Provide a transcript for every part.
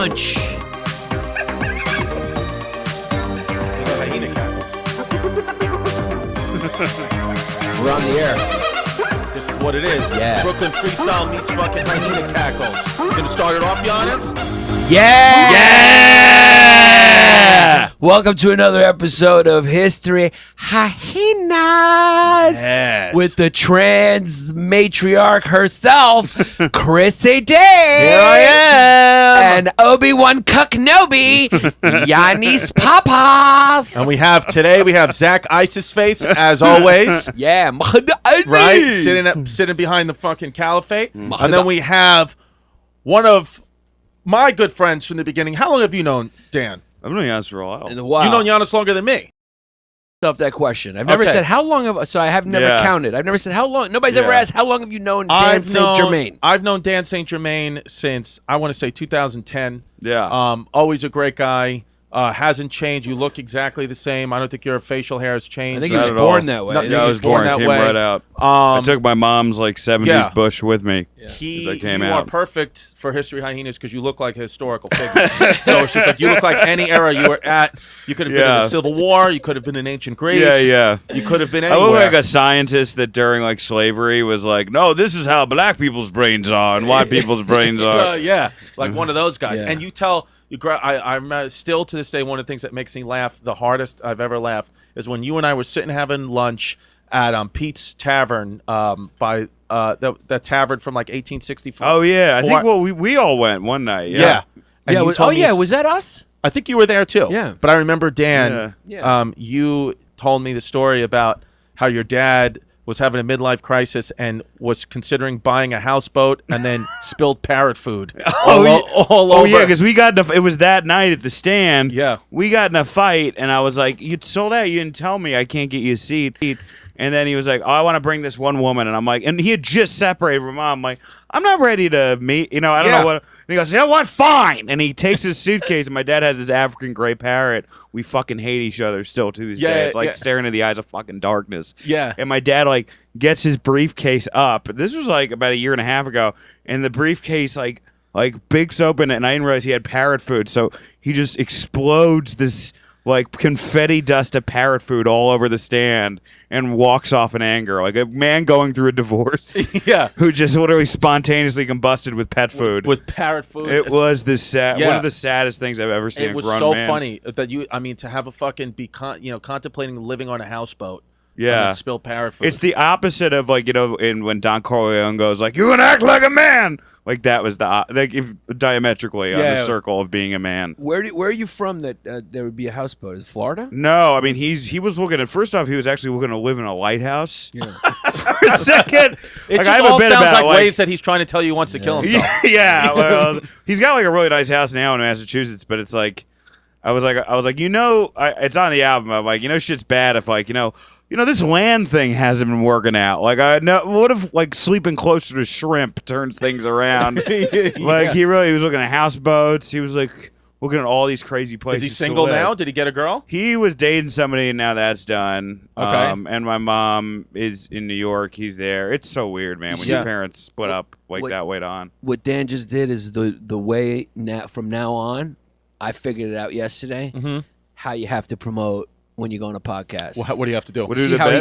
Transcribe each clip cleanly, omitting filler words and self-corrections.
lunch. Hyena cackles. We're on the air. This is what it is. Yeah. Brooklyn freestyle meets fucking hyena cackles. You gonna start it off, Yannis? Yeah! Yeah! Welcome to another episode of History Hyenas. Yes. With the trans matriarch herself, Chrissy D. Here I am. And Obi-Wan Kenobi, Yannis Pappas. And we have Zach Isis Face, as always. Yeah. Right? Sitting behind the fucking caliphate. And then we have one of my good friends from the beginning. How long have you known Dan? I've known Yannis for a while. Wow. You've known Yannis longer than me. Off that question. I've never said how long so I have never counted. I've never said how long. Nobody's ever asked how long have you known Dan St. Germain? I've known Dan St. Germain since, I want to say, 2010. Yeah. Always a great guy. Hasn't changed. You look exactly the same. I don't think your facial hair has changed. I think he was born that way. No, I was born that way. Came right out. I took my mom's 70s bush with me. You out. are perfect for History Hyenas because you look like a historical figure. So it's just like you look like any era you were at. You could have been in the Civil War. You could have been in ancient Greece. Yeah. You could have been anywhere. I look like a scientist that during slavery was like, no, this is how black people's brains are and white people's brains are. Like one of those guys. Yeah. And you tell. I'm still to this day one of the things that makes me laugh the hardest I've ever laughed is when you and I were sitting having lunch at Pete's Tavern by that tavern from 1864. Oh yeah, I think we all went one night. Yeah. And Was that us? I think you were there too. Yeah. But I remember Dan. You told me the story about how your dad was having a midlife crisis and was considering buying a houseboat and then spilled parrot food all over. Oh, yeah, because we got it was that night at the stand. Yeah. We got in a fight, and I was like, you sold out. You didn't tell me. I can't get you a seat. And then he was like, oh, I want to bring this one woman. And I'm like, and he had just separated from mom. I'm like, I'm not ready to meet. I don't know what. And he goes, you know what? Fine. And he takes his suitcase, and my dad has this African gray parrot. We fucking hate each other still to this day. It's like staring into the eyes of fucking darkness. Yeah. And my dad gets his briefcase up. This was about a year and a half ago, and the briefcase bigs open, and I didn't realize he had parrot food. So he just explodes this confetti dust of parrot food all over the stand and walks off in anger, like a man going through a divorce. Who just literally spontaneously combusted with pet food. With parrot food. It was one of the saddest things I've ever seen. It was so funny that to have a fucking contemplating living on a houseboat. Yeah. And spill parrot food. It's the opposite of when Don Corleone goes you're gonna act like a man. That was diametrically on the circle of being a man. Where are you from that there would be a houseboat? Is it Florida? No, I mean he was looking at. First off, he was actually looking to live in a lighthouse. Yeah. For a second, it just all sounds like ways that he's trying to tell you he wants to kill himself. Yeah, well, he's got a really nice house now in Massachusetts, but it's I was like, it's on the album. I'm like, shit's bad if this land thing hasn't been working out. What if sleeping closer to shrimp turns things around? He was looking at houseboats. He was looking at all these crazy places. Is he single now? Did he get a girl? He was dating somebody, and now that's done. Okay. And my mom is in New York. He's there. It's so weird, man, when your parents split up that late on. What Dan just did is the way from now on, I figured it out yesterday, how you have to promote when you go on a podcast. What do you have to do?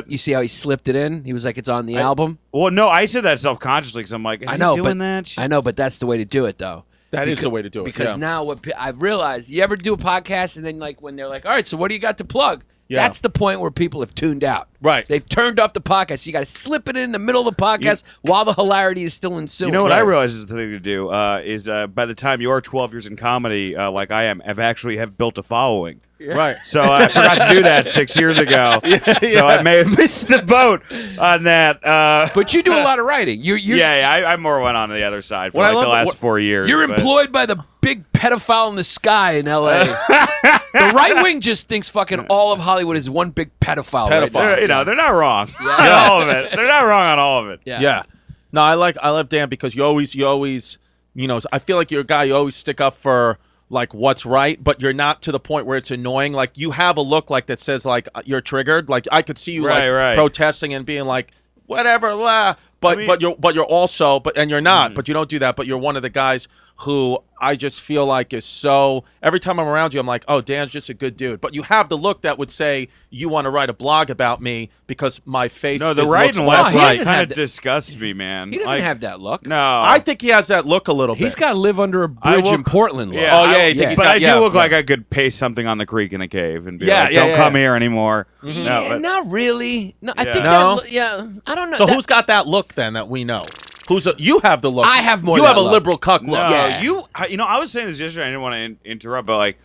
You see how he slipped it in? He was like, it's on the album? Well, no, I said that self-consciously because I'm like, is he doing that? I know, but that's the way to do it, though. That is the way to do it. Because now what I've realized, you ever do a podcast and then when they're like, all right, so what do you got to plug? Yeah. That's the point where people have tuned out. Right. They've turned off the podcast. So you got to slip it in the middle of the podcast while the hilarity is still ensuing. You know what I realize is the thing to do is by the time you're 12 years in comedy, like I am, have built a following. Yeah. Right. So I forgot to do that 6 years ago. So I may have missed the boat on that. But you do a lot of writing. I more went on the other side for the last 4 years. You're employed by the big pedophile in the sky in L.A. The right wing just thinks fucking all of Hollywood is one big pedophile. Right now. They're not wrong on all of it. They're not wrong on all of it. Yeah. No, I love Dan because you always, I feel like you're a guy, you always stick up for what's right, but you're not to the point where it's annoying. You have a look that says you're triggered. I could see you protesting and being whatever, blah. But you're also and you're not, but you don't do that. But you're one of the guys who I just feel like is so. Every time I'm around you, I'm like, oh, Dan's just a good dude. But you have the look that would say you want to write a blog about me because my face. No, the is right looks and left left right. kind of disgusts me, man. He doesn't have that look. No, I think he has that look a little bit. He's got to live under a bridge in Portland. Look. Yeah, Oh, yeah, you think he's but got- I do yeah, look yeah. like I could paste something on the creek in a cave and be Yeah, like, yeah, "Don't yeah, come yeah. here anymore." Yeah, No, but- not really. No, I Yeah. think No? I don't know. So That- who's got that look then that we know? You have the look. I have more You of have that a look. liberal cuck look. No, Yeah. I was saying this yesterday. I didn't want to interrupt, but like,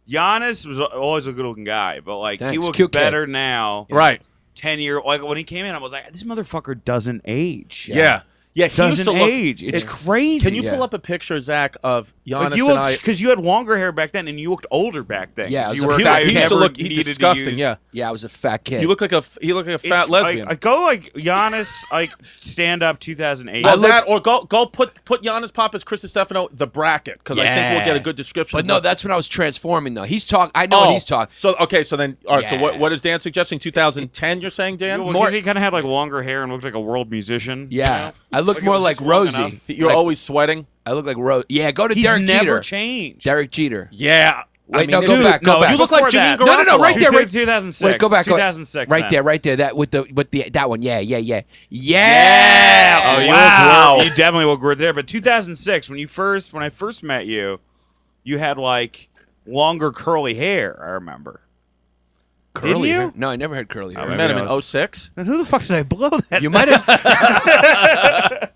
Giannis was always a good-looking guy, but like, he Thanks. looks Cute kid. better now. Right. 10-year, like when he came in, I was like, this motherfucker doesn't age. Yeah. Yeah. He used Doesn't to look. age. It's crazy. Can you pull up a picture, Zach, of Giannis Like you and I? looked because you had longer hair back then, and you looked older back then. Yeah, 'cause I was you a were a fat guy kid. who He used to never look needed to disgusting. use- Yeah. Yeah, I was a fat kid. You look like a fat lesbian. I go like Giannis, like stand up 2008. Well, that or go put Yannis Pappas, Chris Distefano, the bracket because I think we'll get a good description. But of no, what- that's when I was transforming. Though he's talking. I know what he's talking. So so then all right. So Yeah. what is Dan suggesting? 2010? You're saying, Dan? Well, he kind of had like longer hair and looked like a world musician. Yeah, I look Like it more was like just long Rosie. enough. You're Like, always sweating. I look like Rose. Yeah, go to He's Derek never Jeter. changed. Derek Jeter. Yeah. Wait, no, it's- go back. Go back. You look like Janine that. Garofalo. No, right there, right- 2006. Wait, go back. 2006. Right then. there, right there. That with the that one. Yeah. Yeah. Oh, you Wow. you definitely look good there. But 2006, when I first met you, you had like longer curly hair. I remember. Curly you? hair? No, I never had curly hair. We Maybe met him I in was- 06. Then who the fuck did I blow that? You might have.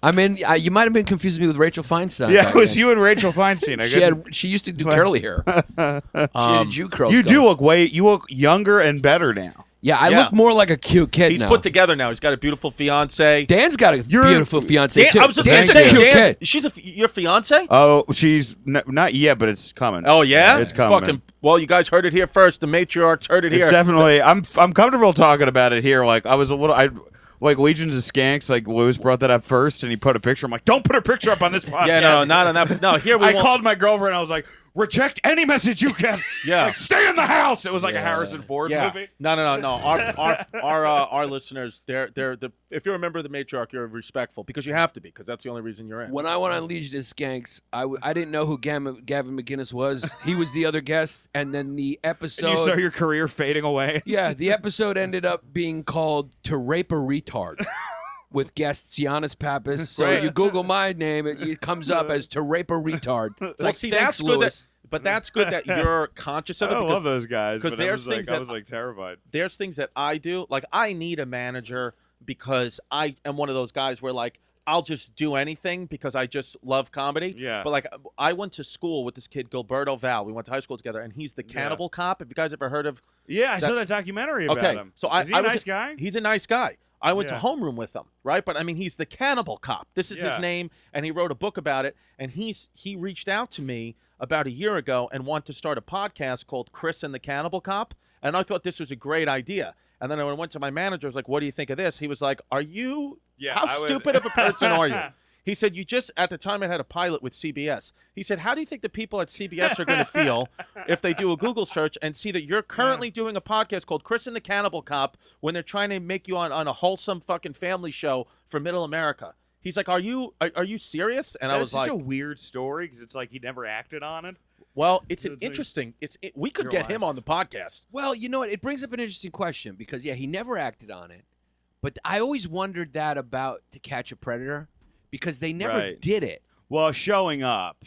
I mean, you might have been confusing me with Rachel Feinstein. Yeah, back it was then. you and Rachel Feinstein. She used to do curly hair. She had Jew curls. You do going. you look younger and better now. Yeah, I Yeah. look more like a cute kid He's now. put together now. He's got a beautiful fiance. Dan's got a beautiful fiance Dan, too. I was just Dan's gonna a say, cute Dan, kid. your fiance? Oh, she's not yet, but it's coming. Oh yeah, it's coming. Fucking, well, you guys heard it here first. The matriarchs heard it It's here. definitely. I'm comfortable talking about it here. Like I was a little. Like Legions of Skanks. Like Lewis brought that up first, and he put a picture. I'm like, don't put a picture up on this podcast. Yeah, no, not on that. No, here we. I won't- called my girlfriend. I was like, reject any message you get. Yeah. Like, stay in the house. It was like a Yeah. Harrison Ford Yeah. movie. No. Our listeners, they're the. If you're a member of the matriarch, you're respectful because you have to be because that's the only reason you're in. When I went on Legion of Skanks, I didn't know who Gavin McGinnis was. He was the other guest, and then the episode. And you saw your career fading away. Yeah, the episode ended up being called "To Rape a Retard." With guests Yannis Pappas. So Right. you Google my name, it comes up as "To Rape a Retard." It's Well, like, see, thanks, that's good. Lewis. But that's good that you're conscious of it. I because love those guys. 'cause But there's things I that- was like terrified. there's things that I do. Like I need a manager because I am one of those guys where like I'll just do anything because I just love comedy. Yeah. But like I went to school with this kid Gilberto Val. We went to high school together, and he's the cannibal cop. Have you guys ever heard of? Yeah, I saw that documentary about Okay, him. so Is he I a was nice guy? He's a nice guy. I went to Yeah. homeroom with him, right? But I mean, he's the cannibal cop. This is Yeah. his name, and he wrote a book about it. And he reached out to me about a year ago and wanted to start a podcast called Chris and the Cannibal Cop. And I thought this was a great idea. And then when I went to my manager, I was like, "What do you think of this?" He was like, "Are you? Yeah, how I would- stupid of a person are you?" He said, "You just at the time it had a pilot with CBS." He said, "How do you think the people at CBS are going to feel if they do a Google search and see that you're currently doing a podcast called Chris and the Cannibal Cop when they're trying to make you on a wholesome fucking family show for Middle America?" He's like, "Are you serious?" And I That's was such like, a weird story because it's like he never acted on it. "Well, it's So an it's like- interesting. We could You're get lying. him on the podcast." Well, you know what? It brings up an interesting question because he never acted on it, but I always wondered that about To Catch a Predator because they never Right. did it. Well, showing up.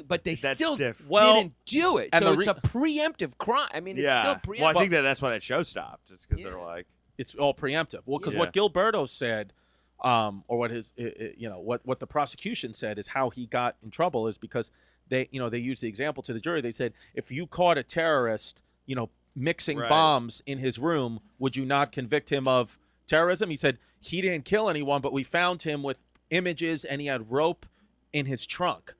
But they That's still different. Well, didn't do it. and So the it's a preemptive crime. I mean, it's Yeah. still preemptive. Well, I think that's why that show stopped. Just because Yeah. they're like, It's all preemptive. Well, because Yeah. what Gilberto said, or what his, what the prosecution said is how he got in trouble is because they used the example to the jury. They said, if you caught a terrorist, mixing Right. bombs in his room, would you not convict him of terrorism? He said he didn't kill anyone, but we found him with images and he had rope in his trunk.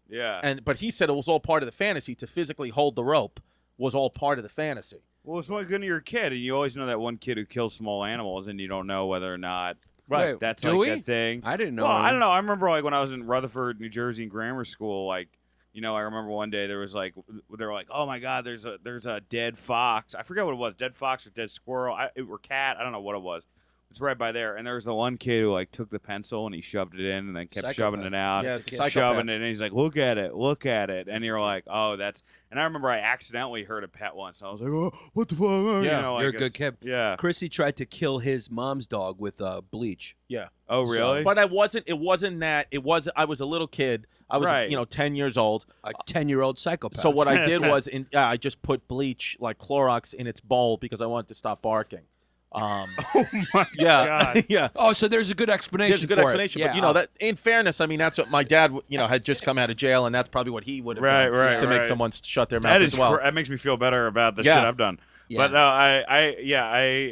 yeah. But he said it was all part of the fantasy. To physically hold the rope was all part of the fantasy. Well, it's like when you're a kid, and you always know that one kid who kills small animals, and you don't know whether or not Wait, that's do like we? that thing. I didn't know. Well, I don't know. I remember like when I was in Rutherford, New Jersey, in grammar school. Like, I remember one day there was like they were like, "Oh my God, there's a dead fox." I forget what it was, dead fox or dead squirrel, or cat. I don't know what it was, It's right by there. And there was the one kid who like took the pencil and he shoved it in and then kept shoving it out. Yeah, it's a psychopath. Shoving it, and he's like, look at it. And you're like, oh, that's. And I remember I accidentally heard a pet once. I was like, oh, what the fuck? Yeah, you know, you're a good kid. Yeah. Chrissy tried to kill his mom's dog with bleach. Yeah. Oh, really? But it wasn't that. I was a little kid. I was 10 years old. A 10-year-old psychopath. So what I did was I just put bleach, like Clorox, in its bowl because I wanted to stop barking. Oh my God. Yeah. Oh, so there's a good explanation. There's a good explanation, but that in fairness, I mean that's what my dad, had just come out of jail, and that's probably what he would have done to make someone shut their mouth as well. That makes me feel better about the shit I've done. Yeah. But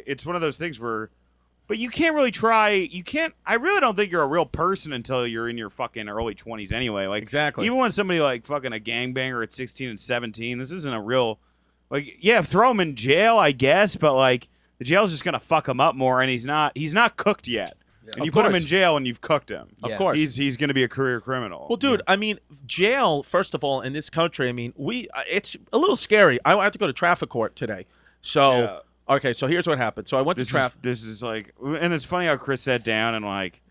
it's one of those things where, but you can't really try. You can't. I really don't think you're a real person until you're in your fucking early 20s anyway. Like exactly. Even when somebody like fucking a gangbanger at 16 and 17, this isn't a real. Like throw him in jail, I guess, but like. The jail's just gonna fuck him up more, and he's not cooked yet. Yeah. And you put him in jail, and you've cooked him. Of course, he's gonna be a career criminal. Well, dude, I mean, jail. First of all, in this country, I mean, it's a little scary. I have to go to traffic court today. So okay, so here's what happened. So I went to traffic. This is like, and it's funny how Chris sat down and like,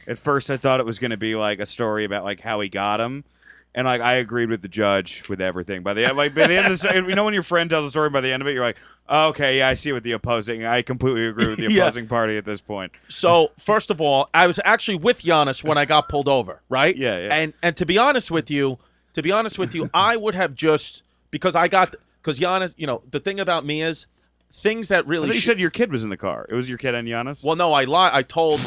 at first I thought it was gonna be like a story about like how he got him. And like I agreed with the judge with everything. By the end of the when your friend tells a story, by the end of it, you're like, oh, okay, yeah, I see what the opposing. I completely agree with the opposing party at this point. So first of all, I was actually with Yannis when I got pulled over, right? Yeah. And to be honest with you, I would have just because Yannis, the thing about me is things that really. You said your kid was in the car. It was your kid and Yannis. Well, no, I lied. I told.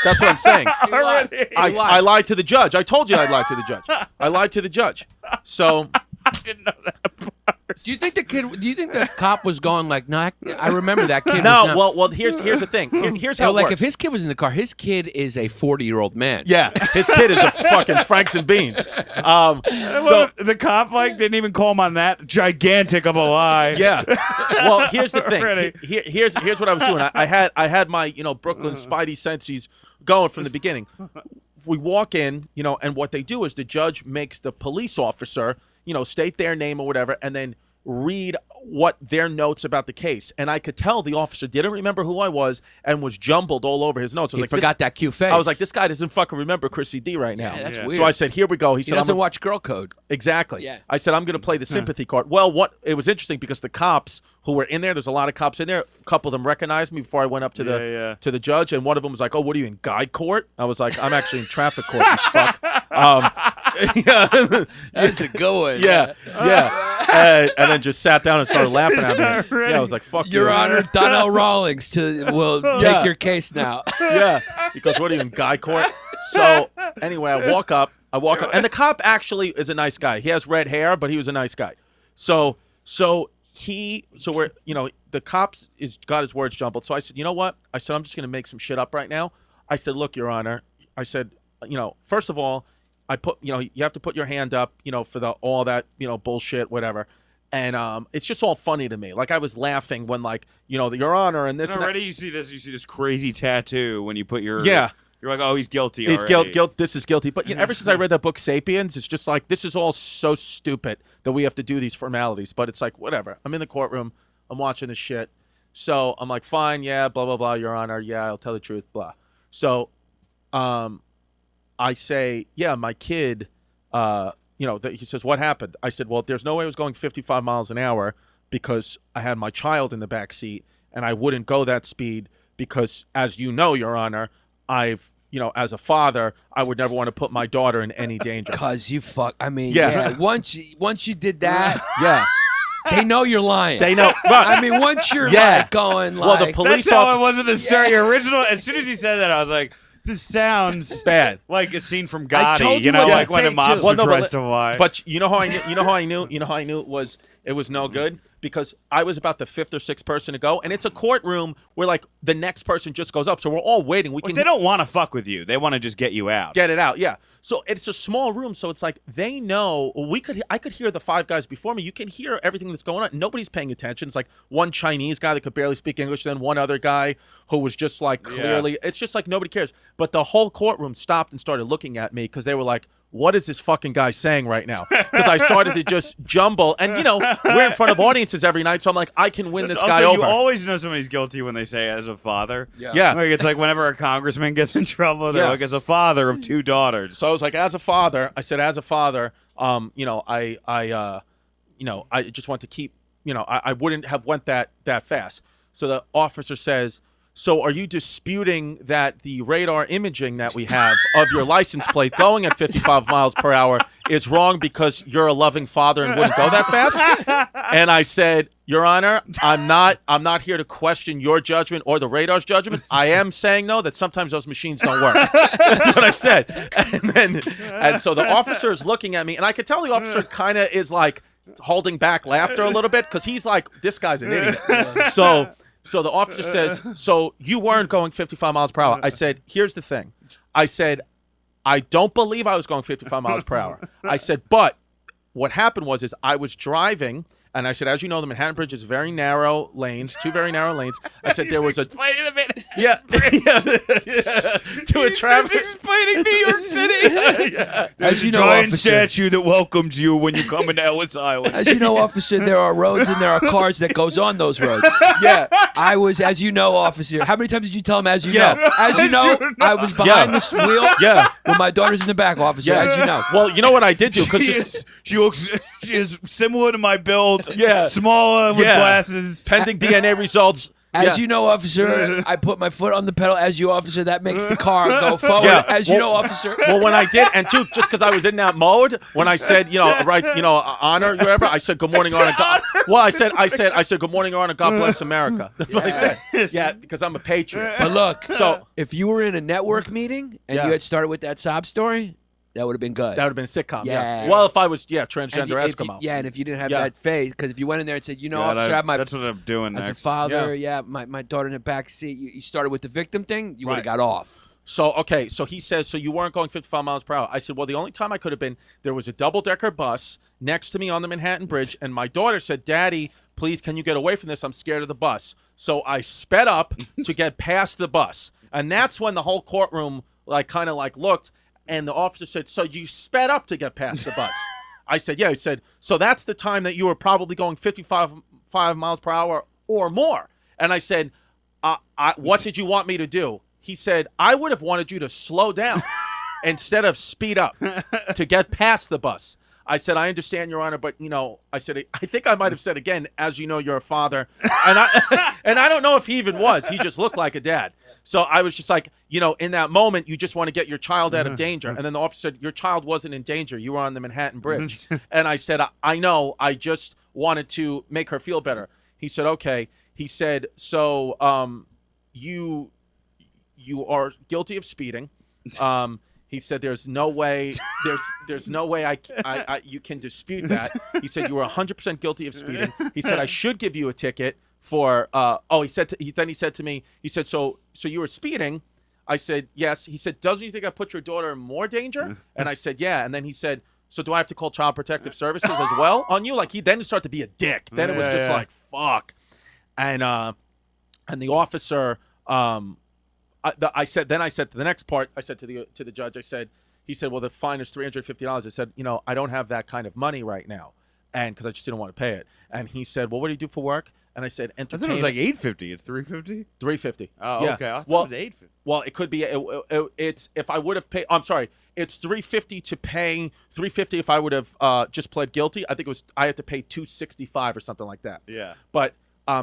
That's what I'm saying. I lied to the judge. I told you I lied to the judge. I lied to the judge. So I didn't know that part. Do you think the cop was going like, no, I remember that kid. No, well, here's the thing. Here's how it like works. if his kid was in the car, his kid is a 40-year-old man. Yeah, his kid is a fucking Franks and Beans. So the cop didn't even call him on that gigantic of a lie. Yeah. Well, here's the thing. Here's what I was doing. I had my Brooklyn Spidey senses going from the beginning. We walk in, and what they do is the judge makes the police officer, state their name or whatever, and then read what their notes about the case. And I could tell the officer didn't remember who I was and was jumbled all over his notes. He forgot that cute face. I was like, this guy doesn't fucking remember Chrissy D right now. Yeah, that's weird. So I said, here we go. He said, doesn't watch Girl Code. Exactly. Yeah. I said, I'm going to play the sympathy card. Well, it was interesting because the cops who were in there's a lot of cops in there. A couple of them recognized me before I went up to the judge, and one of them was like, oh, what are you in guy court? I was like, I'm actually in traffic court, you fuck. That's a good one. Yeah. And then just sat down and started laughing at me. Yeah, I was like, fuck Your Honor, Donnell Rawlings will take your case now. Yeah. Because what are you in guy court? So anyway, I walk up, and the cop actually is a nice guy. He has red hair, but he was a nice guy. So we're, the cops got his words jumbled. So I said, you know what? I said, I'm just going to make some shit up right now. I said, look, Your Honor. I said, first of all, I put, you have to put your hand up, for all that, bullshit, whatever. And it's just all funny to me. Like I was laughing when Your Honor and this. Already you see this crazy tattoo when you put your. Yeah. You're like, oh, he's guilty. He's guilt. This is guilty. But ever since I read that book, Sapiens, it's just like this is all so stupid that we have to do these formalities. But it's like whatever. I'm in the courtroom. I'm watching this shit. So I'm like, fine, yeah, blah blah blah, Your Honor, yeah, I'll tell the truth, blah. So, I say, yeah, my kid. He says, what happened? I said, well, there's no way I was going 55 miles an hour because I had my child in the back seat, and I wouldn't go that speed because, as you know, Your Honor, as a father, I would never want to put my daughter in any danger. Cause once you did that, yeah, they know you're lying. They know. But, once you're going like, well, the police. That's how it was in the story. Your original. As soon as he said that, I was like, this sounds bad, like a scene from Gotti. Like when a mobster tries to lie. But you know how I knew. You know how I knew it was no good. Because I was about the fifth or sixth person to go, and it's a courtroom where the next person just goes up, so we're all waiting. They don't want to fuck with you; they want to just get you out. Get it out, yeah. So it's a small room, so it's like they know. I could hear the five guys before me. You can hear everything that's going on. Nobody's paying attention. It's like one Chinese guy that could barely speak English, then one other guy who was just clearly. It's just like nobody cares. But the whole courtroom stopped and started looking at me because they were like, what is this fucking guy saying right now? Because I started to just jumble. And, you know, we're in front of audiences every night, so I'm like, I can win this guy over. You always know somebody's guilty when they say as a father. Yeah. Like, it's like whenever a congressman gets in trouble, they're like, as a father of 2 daughters. So I was like, as a father, I said, as a father, you know, I just want to keep, you know, I wouldn't have went that fast. So the officer says, so are you disputing that the radar imaging that we have of your license plate going at 55 miles per hour is wrong because you're a loving father and wouldn't go that fast? And I said, Your Honor, I'm not here to question your judgment or the radar's judgment. I am saying, though, that sometimes those machines don't work. That's what I said. And so the officer is looking at me, and I could tell the officer kind of is like holding back laughter a little bit because he's like, this guy's an idiot. So the officer says, so you weren't going 55 miles per hour. I said, here's the thing. I said, I don't believe I was going 55 miles per hour. I said, but what happened was I was driving, and I said, as you know, the Manhattan Bridge is very narrow lanes, 2 very narrow lanes. I said there was a... Explaining a bit. Yeah. To a traffic... explaining New York City. As you know, giant officer, statue that welcomes you when you come into Ellis Island. As you know, officer, there are roads and there are cars that goes on those roads. Yeah. I was, as you know, officer. How many times did you tell him, as you know? As you know, I was behind this wheel. Yeah. With my daughter's in the back, officer. As you know. Well, you know what I did do? She is similar to my build. Yeah. Smaller with glasses. Pending DNA results. As you know, officer, I put my foot on the pedal. As you, officer, that makes the car go forward. Yeah. As you know, officer. Well, when I did, and two, just because I was in that mode, when I said, honor, whatever, I said, good morning, honor. God. Well, I said, good morning, honor. God bless America. That's what I said. Yeah, because I'm a patriot. But look, so if you were in a network meeting and you had started with that sob story, that would have been good. That would have been a sitcom. Yeah. Well, if I was, transgender Eskimo. And if you didn't have that phase, because if you went in there and said, officer, I have that's what I'm doing as next. a father, my daughter in the back seat. You started with the victim thing. You would have got off. So, okay, so he says, so you weren't going 55 miles per hour. I said, well, the only time I could have been, there was a double-decker bus next to me on the Manhattan Bridge, and my daughter said, Daddy, please, can you get away from this? I'm scared of the bus. So I sped up to get past the bus. And that's when the whole courtroom kind of looked. And the officer said, so you sped up to get past the bus? I said, yeah. He said, so that's the time that you were probably going 55 miles per hour or more. And I said, what did you want me to do? He said, I would have wanted you to slow down instead of speed up to get past the bus. I said, I understand, Your Honor, but, I said, I think I might have said again, as you know, you're a father. And I don't know if he even was. He just looked like a dad. So I was just like, in that moment, you just want to get your child out of danger. And then the officer said, your child wasn't in danger. You were on the Manhattan Bridge. And I said, I know. I just wanted to make her feel better. He said, okay. He said, so you are guilty of speeding. He said, "There's no way. There's no way you can dispute that." He said, "You were 100% guilty of speeding." He said, "I should give you a ticket for." He said. He said to me, he said, "So you were speeding?" I said, "Yes." He said, "Doesn't you think I put your daughter in more danger?" And I said, "Yeah." And then he said, "So do I have to call Child Protective Services as well on you?" He then started to be a dick. Then it was just like fuck, and the officer. I said to the next part. I said to the judge. He said, well, the fine is $350. I said, I don't have that kind of money right now, and because I just didn't want to pay it. And he said, well, what do you do for work? And I said, entertainment. I thought it was $850. It's $350. $350. Oh, yeah. Okay. I thought it was $850. Well, it could be. It's if I would have paid. I'm sorry. It's $350 to pay. $350 if I would have just pled guilty. I think it was. I had to pay $265 or something like that. Yeah. But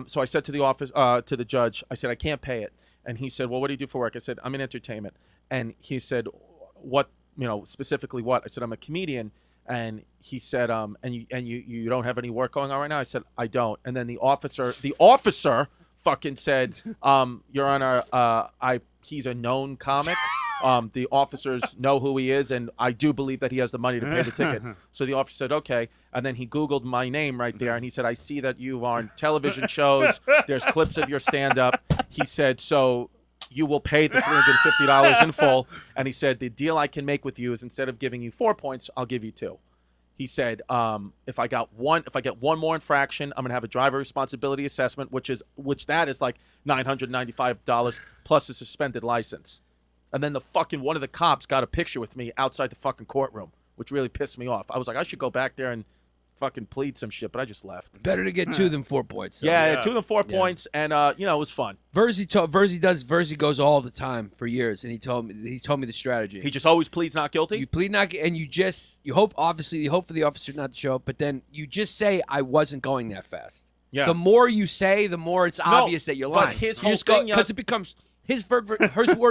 so I said to the judge, I said I can't pay it. And he said, well, what do you do for work? I said, I'm in entertainment. And he said, what, specifically what? I said, I'm a comedian. And he said, and you don't have any work going on right now? I said, I don't. And then the officer fucking said, Your Honor, he's a known comic. The officers know who he is, and I do believe that he has the money to pay the ticket. So the officer said, okay. And then he Googled my name right there, and he said, I see that you are on television shows. There's clips of your stand-up. He said, so you will pay the $350 in full. And he said, the deal I can make with you is instead of giving you 4 points, I'll give you 2. He said, if I get one more infraction, I'm gonna have a driver responsibility assessment, which that is like $995 plus a suspended license. And then one of the cops got a picture with me outside the fucking courtroom. which really pissed me off. I was like, I should go back there and fucking plead some shit, but I just left. Better to get 2 than 4 points. So. Yeah, 2 than 4 points, and it was fun. Verzi goes all the time for years, and he's told me the strategy. He just always pleads not guilty. You plead not, and you hope for the officer not to show up, but then you just say I wasn't going that fast. Yeah. The more you say, the more it's obvious that you're lying. But his whole thing, because it becomes his word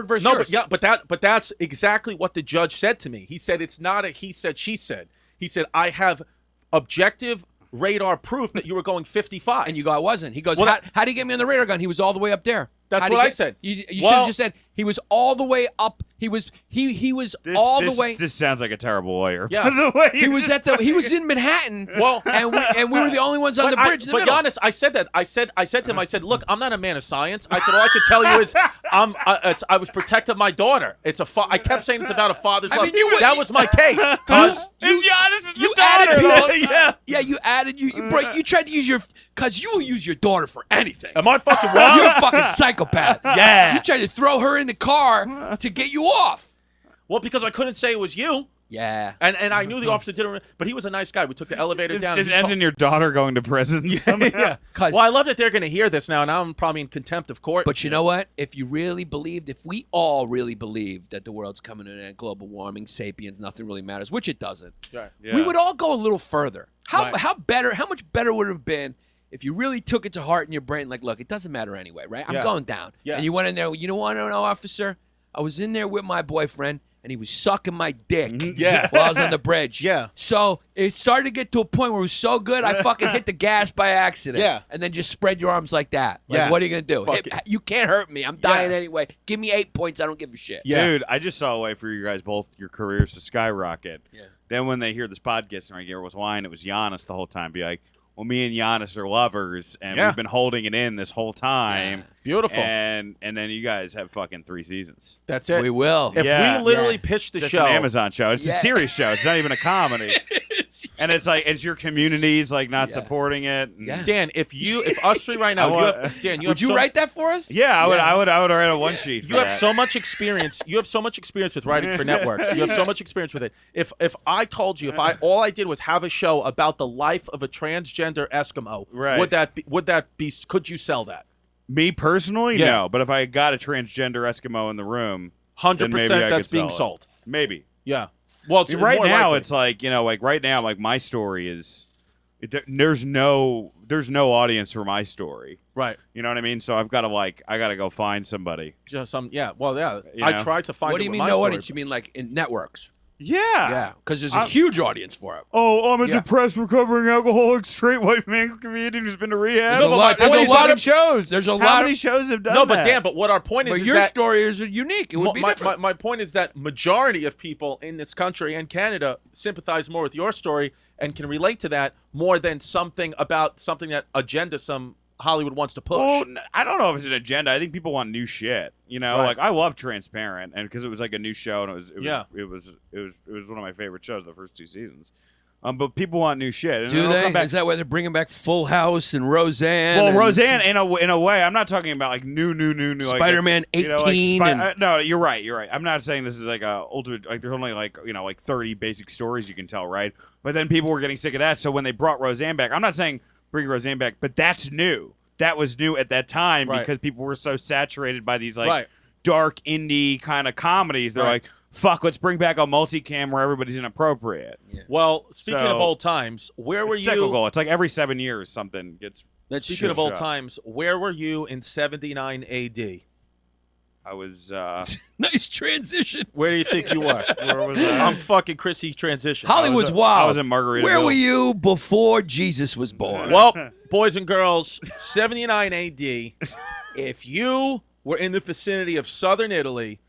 versus yours. But that's exactly what the judge said to me. He said it's not a he said she said. He said I have objective radar proof that you were going 55. And you go, I wasn't. He goes, how did he get me on the radar gun? He was all the way up there. That's what I said. You should have just said he was all the way up. He was all the way. This sounds like a terrible lawyer. Yeah. The way he was in Manhattan. Well, and we were the only ones on the bridge in the middle. But Yannis, I said that. I said to him, I said, look, I'm not a man of science. I said, all I could tell you is I was protecting my daughter. I kept saying it's about a father's love. That was my case. Cause Yannis is you the daughter. Yeah, you added you tried to use because you will use your daughter for anything. Am I fucking wrong? You're a fucking psychopath. Yeah. You tried to throw her in the car to get you off. Well, because I couldn't say it was you. Yeah. And I knew the officer didn't, but he was a nice guy. We took the elevator down. This ends in your daughter going to prison. Yeah. Well, I love that they're going to hear this now, and I'm probably in contempt of court. But you know what? If we all really believed that the world's coming to an end, global warming, sapiens, nothing really matters, which it doesn't. Right. Yeah. We would all go a little further. How much better would it have been if you really took it to heart in your brain, like, look, it doesn't matter anyway, right? I'm going down. Yeah. And you went in there, you know what, no, officer? I was in there with my boyfriend, and he was sucking my dick while I was on the bridge. Yeah. So it started to get to a point where it was so good, I fucking hit the gas by accident. Yeah. And then just spread your arms like that. Like, Yeah. what are you going to do? You can't hurt me. I'm dying Yeah. anyway. Give me 8 points. I don't give a shit. Yeah. Dude, I just saw a way for you guys both, your careers to skyrocket. Yeah. Then when they hear this podcast and I hear it was wine, it was Giannis the whole time. Be like, well, me and Giannis are lovers, and we've been holding it in this whole time. Yeah. Beautiful. And then you guys have fucking 3 seasons. That's it. We will. If we literally pitch the It's show. an Amazon show. It's a serious show. It's not even a comedy. And it's like, it's your community's like not supporting it. Yeah. Dan, if us three right now, Would you write that for us? Yeah, I would write a one sheet. You have so much experience. You have so much experience with writing for networks. You have so much experience with it. If I told you, all I did was have a show about the life of a transgender Eskimo, right. would that be? Could you sell that? Me personally, no. But if I got a transgender Eskimo in the room, 100% that's being sold. Maybe. Yeah. Well, it's right more now likely. it's like, like right now, like my story is, there's no audience for my story. Right. You know what I mean? So I gotta go find somebody. Just some. Yeah. Well, yeah. You I know? tried to find. What do you it with mean my no story, audience? You mean like in networks? Yeah. Yeah, because there's a huge audience for it. Oh, I'm a Yeah. depressed, recovering alcoholic, straight white man comedian who's been to rehab. There's a lot of shows. There's a How lot many of shows have done No, that? but Dan. But what our point is, But is your that story is unique. It would be different. my point is that majority of people in this country and Canada sympathize more with your story and can relate to that more than something that some Hollywood wants to push. Well, I don't know if it's an agenda. I think people want new shit. Right. Like I love Transparent, and because it was like a new show, and it was one of my favorite shows the first 2 seasons. But people want new shit. And Do it'll they? come back. Is that why they're bringing back Full House and Roseanne? Well, and Roseanne, in a way, I'm not talking about like new. Spider-Man 18. No, you're right. I'm not saying this is like a ultimate. Like there's only like 30 basic stories you can tell, right? But then people were getting sick of that. So when they brought Roseanne back, I'm not saying bring Roseanne back, but that's new. That was new at that time because people were so saturated by these like dark indie kind of comedies. They're like, fuck, let's bring back a multicam where everybody's inappropriate. Yeah. Well, speaking of old times, where were you? Cyclical. It's like every 7 years something gets. Speaking of old times, where were you in 79 AD? I was. Nice transition. Where do you think you were? Where was I? I'm fucking Chrissy transition. Hollywood's wild. I was in Margaritaville. Where were you before Jesus was born? Well, boys and girls, 79 AD, if you were in the vicinity of southern Italy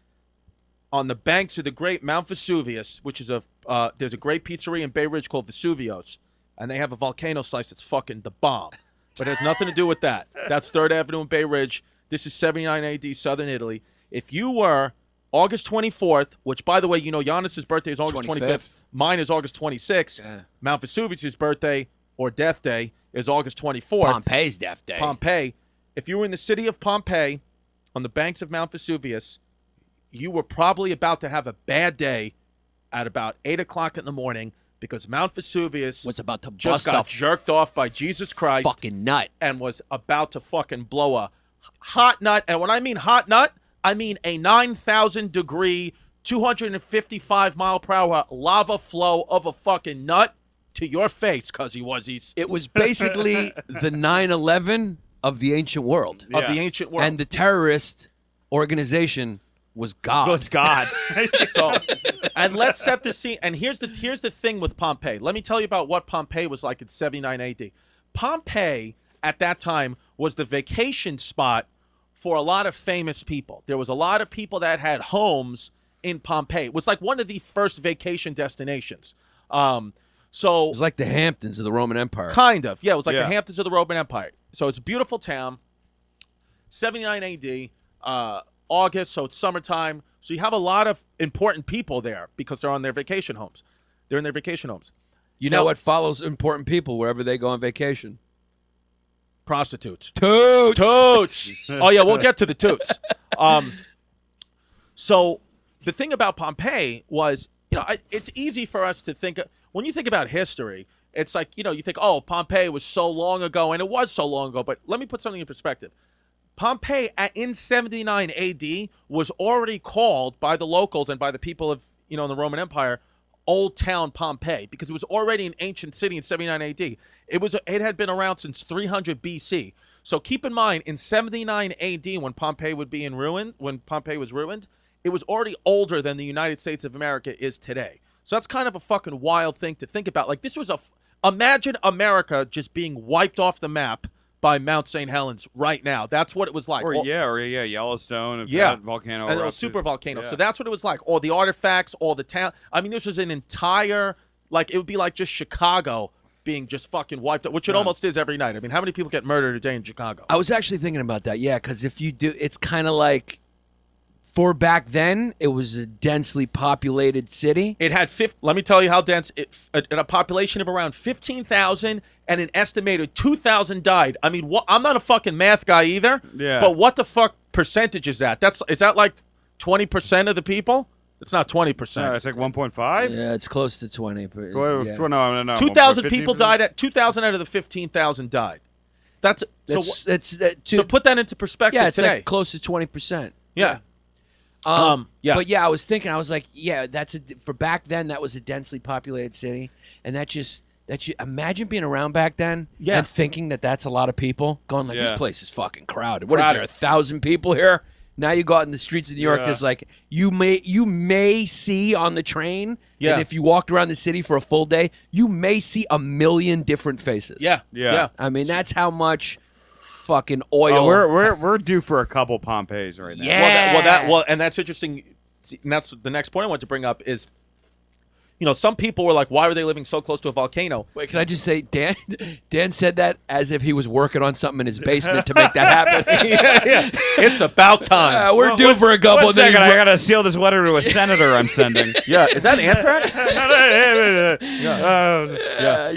on the banks of the great Mount Vesuvius, which is there's a great pizzeria in Bay Ridge called Vesuvius, and they have a volcano slice that's fucking the bomb. But it has nothing to do with that. That's 3rd Avenue in Bay Ridge. This is 79 AD, southern Italy. If you were August 24th, which, by the way, Giannis' birthday is August 25th. Mine is August 26th. Yeah. Mount Vesuvius' birthday, or death day, is August 24th. Pompeii's death day. Pompei. If you were in the city of Pompei on the banks of Mount Vesuvius, you were probably about to have a bad day at about 8 o'clock in the morning because Mount Vesuvius was about to just bust got a jerked off by Jesus Christ fucking nut and was about to fucking blow a hot nut. And when I mean hot nut, I mean a 9,000 degree, 255 mile per hour lava flow of a fucking nut to your face, cuzzy-wuzzies. It was basically the 9/11 of the ancient world. Of the ancient world. And the terrorist organization was God. Was God. So, and let's set the scene. And here's the thing with Pompeii. Let me tell you about what Pompeii was like in 79 AD. Pompeii at that time was the vacation spot for a lot of famous people. There was a lot of people that had homes in Pompeii. It was like one of the first vacation destinations. So It was like the Hamptons of the Roman Empire. kind of. Yeah, it was like the Hamptons of the Roman Empire. So it's a beautiful town. 79 AD, August, so it's summertime. So you have a lot of important people there because they're on their vacation homes. They're in their vacation homes. You know what follows important people wherever they go on vacation? Prostitutes. Toots. Toots. Oh, yeah, we'll get to the toots. So the thing about Pompeii was, it's easy for us to think, when you think about history, it's like, you think, oh, Pompeii was so long ago, and it was so long ago, but let me put something in perspective. Pompeii in 79 AD was already called by the locals and by the people of, in the Roman Empire, Old Town Pompeii, because it was already an ancient city in 79 AD. It had been around since 300 BC. So keep in mind, in 79 AD, when Pompeii was ruined, it was already older than the United States of America is today. So that's kind of a fucking wild thing to think about. Like, this was imagine America just being wiped off the map by Mount St. Helens right now. That's what it was like. Or Yellowstone. Volcano. And a super volcano. Yeah. So that's what it was like. All the artifacts, all the town. I mean, this was an entire, it would be like just Chicago being just fucking wiped out, which it almost is every night. I mean, how many people get murdered a day in Chicago? I was actually thinking about that, because if you do, it's kind of like, for back then, it was a densely populated city. It had, let me tell you how dense, a population of around 15,000 and an estimated 2,000 died. I mean, I'm not a fucking math guy either, but what the fuck percentage is that? Is that like 20% of the people? It's not 20%. No, it's like 1.5? Yeah, it's close to 20. But, No. 2,000 people died. 2,000 out of the 15,000 died. So put that into perspective it's today. Like close to 20%. Yeah. But I was thinking, I was like, for back then, that was a densely populated city, and imagine being around back then and thinking that that's a lot of people going like, this place is fucking crowded. What is there, 1,000 people here? Now you go out in the streets of New York, there's like, you may see on the train, and if you walked around the city for a full day, you may see 1 million different faces. Yeah. I mean, that's how much fucking oil. We're due for a couple Pompeiis right now. Yeah. And that's interesting. And that's the next point I want to bring up is, some people were like, why were they living so close to a volcano? Wait, can I just say, Dan said that as if he was working on something in his basement to make that happen. yeah. It's about time. We're due for a couple. One second, I got to seal this letter to a senator I'm sending. Is that anthrax?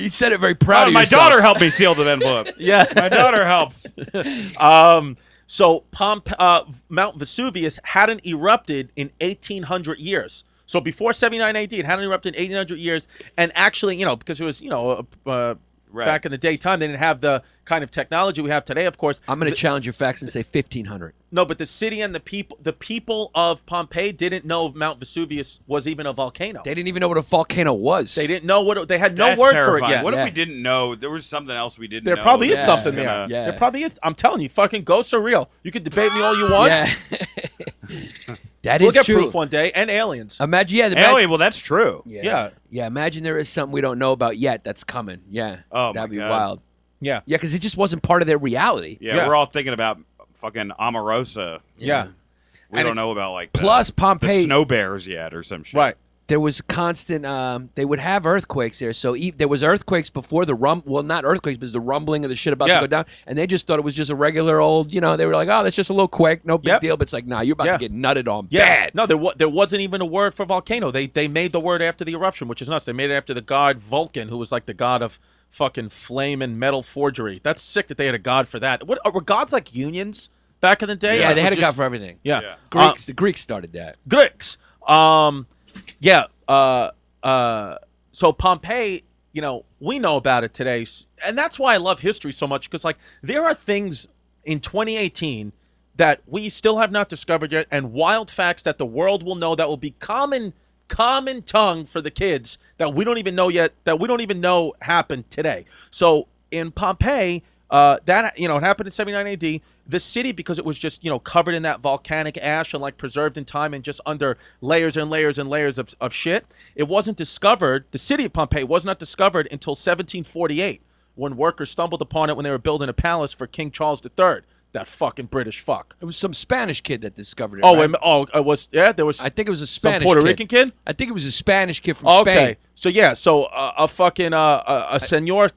You said it very proud of my yourself. daughter helped me seal the envelope. My daughter helps. So Mount Vesuvius hadn't erupted in 1,800 years. So before 79 AD, it hadn't erupted in 1,800 years. And actually, because it was, back in the daytime, they didn't have the kind of technology we have today, of course. I'm going to challenge your facts and say 1,500. No, but the city and the people of Pompeii didn't know Mount Vesuvius was even a volcano. They didn't even know what a volcano was. They didn't know they had no word for it yet. What if we didn't know? There was something else we didn't know. There probably is something there. Yeah. There probably is. I'm telling you, fucking ghosts are real. You can debate me all you want. Yeah. We'll get proof one day, and aliens. Imagine, well, that's true. Yeah. Imagine there is something we don't know about yet that's coming. Yeah. Oh, that'd be God. wild. Yeah. Yeah, because it just wasn't part of their reality. Yeah, we're all thinking about fucking Omarosa. Yeah. We don't know about plus Pompeii the snow bears yet or some shit. Right. There was constant. They would have earthquakes there, so there was earthquakes before the Well, not earthquakes, but it was the rumbling of the shit about to go down, and they just thought it was just a regular old. They were like, "Oh, that's just a little quake, no big deal." But it's like, nah, you're about to get nutted on bad. No, there wasn't even a word for volcano. They made the word after the eruption, which is nuts. They made it after the god Vulcan, who was like the god of fucking flame and metal forgery. That's sick that they had a god for that. Were gods like unions back in the day? Yeah, they had a god for everything. Yeah. The Greeks started that. Greeks. so Pompeii, we know about it today, and that's why I love history so much, because like there are things in 2018 that we still have not discovered yet, and wild facts that the world will know that will be common tongue for the kids that we don't even know yet, that we don't even know happened today. So in Pompeii, that it happened in 79 AD. The city, because it was just covered in that volcanic ash and like preserved in time and just under layers and layers and layers of shit, it wasn't discovered. The city of Pompeii was not discovered until 1748, when workers stumbled upon it when they were building a palace for King Charles III. That fucking British fuck. It was some Spanish kid that discovered it. Oh, right? It was. Yeah, there was. I think it was a Spanish some Puerto Rican kid. I think it was a Spanish kid from Spain. Okay, so a fucking senor.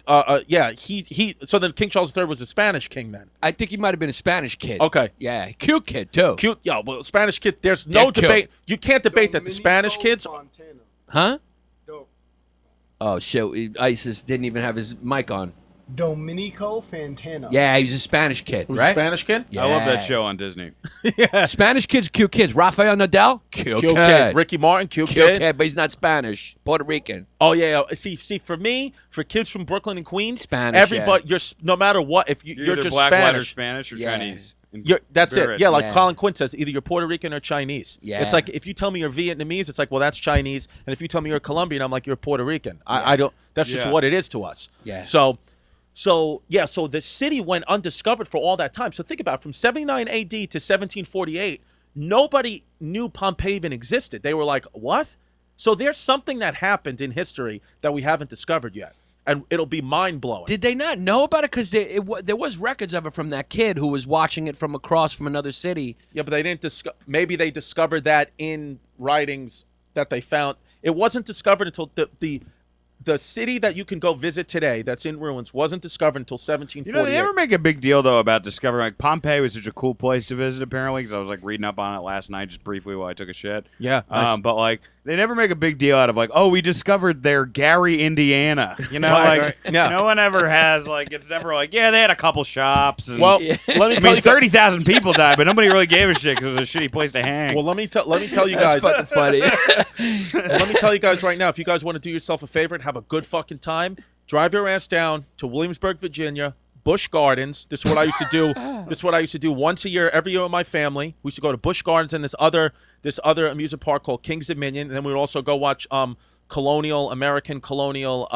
So then King Charles III was a Spanish king then. I think he might have been a Spanish kid. Okay. Yeah, cute kid too. Cute. Yeah, well, Spanish kid. There's no debate. You can't debate that the Spanish kids. Huh? Oh shit! ISIS didn't even have his mic on. Domenico Fantano. Yeah, he's a Spanish kid, Was right? a Spanish kid? Yeah. I love that show on Disney. Yeah. Spanish kids, cute kids. Rafael Nadal, cute kid. Ricky Martin, cute kid. But he's not Spanish. Puerto Rican. Oh yeah. See, for me, for kids from Brooklyn and Queens, Spanish. Everybody, you're no matter what, if you're just black, Spanish, white, or Spanish or Chinese. That's it. Yeah, like Yeah. Colin Quinn says, either you're Puerto Rican or Chinese. Yeah. It's like if you tell me you're Vietnamese, it's like, well, that's Chinese, and if you tell me you're Colombian, I'm like, you're Puerto Rican. I don't. That's just what it is to us. Yeah. So the city went undiscovered for all that time. So think about it, from 79 AD to 1748, nobody knew Pompeii even existed. They were like, what? So there's something that happened in history that we haven't discovered yet, and it'll be mind-blowing. Did they not know about it? Because there was records of it from that kid who was watching it from across from another city. Yeah, but they didn't maybe they discovered that in writings that they found. It wasn't discovered until the city that you can go visit today that's in ruins wasn't discovered until 1748. They never make a big deal, though, about discovering, like, Pompeii was such a cool place to visit, apparently, because I was, like, reading up on it last night just briefly while I took a shit. Yeah. Nice. But, like, they never make a big deal out of, like, oh, we discovered their Gary, Indiana. Right. Yeah. No one ever has, like, it's never like, yeah, they had a couple shops. And, Well, let me 30,000 people died, but nobody really gave a shit because it was a shitty place to hang. Well, let me tell you guys. That's fucking funny. Let me tell you guys right now, if you guys want to do yourself a favor and have a good fucking time, drive your ass down to Williamsburg, Virginia, Busch Gardens. This is what I used to do. This is what I used to do once a year, every year with my family. We used to go to Busch Gardens and this other amusement park called Kings Dominion, and then we would also go watch American colonial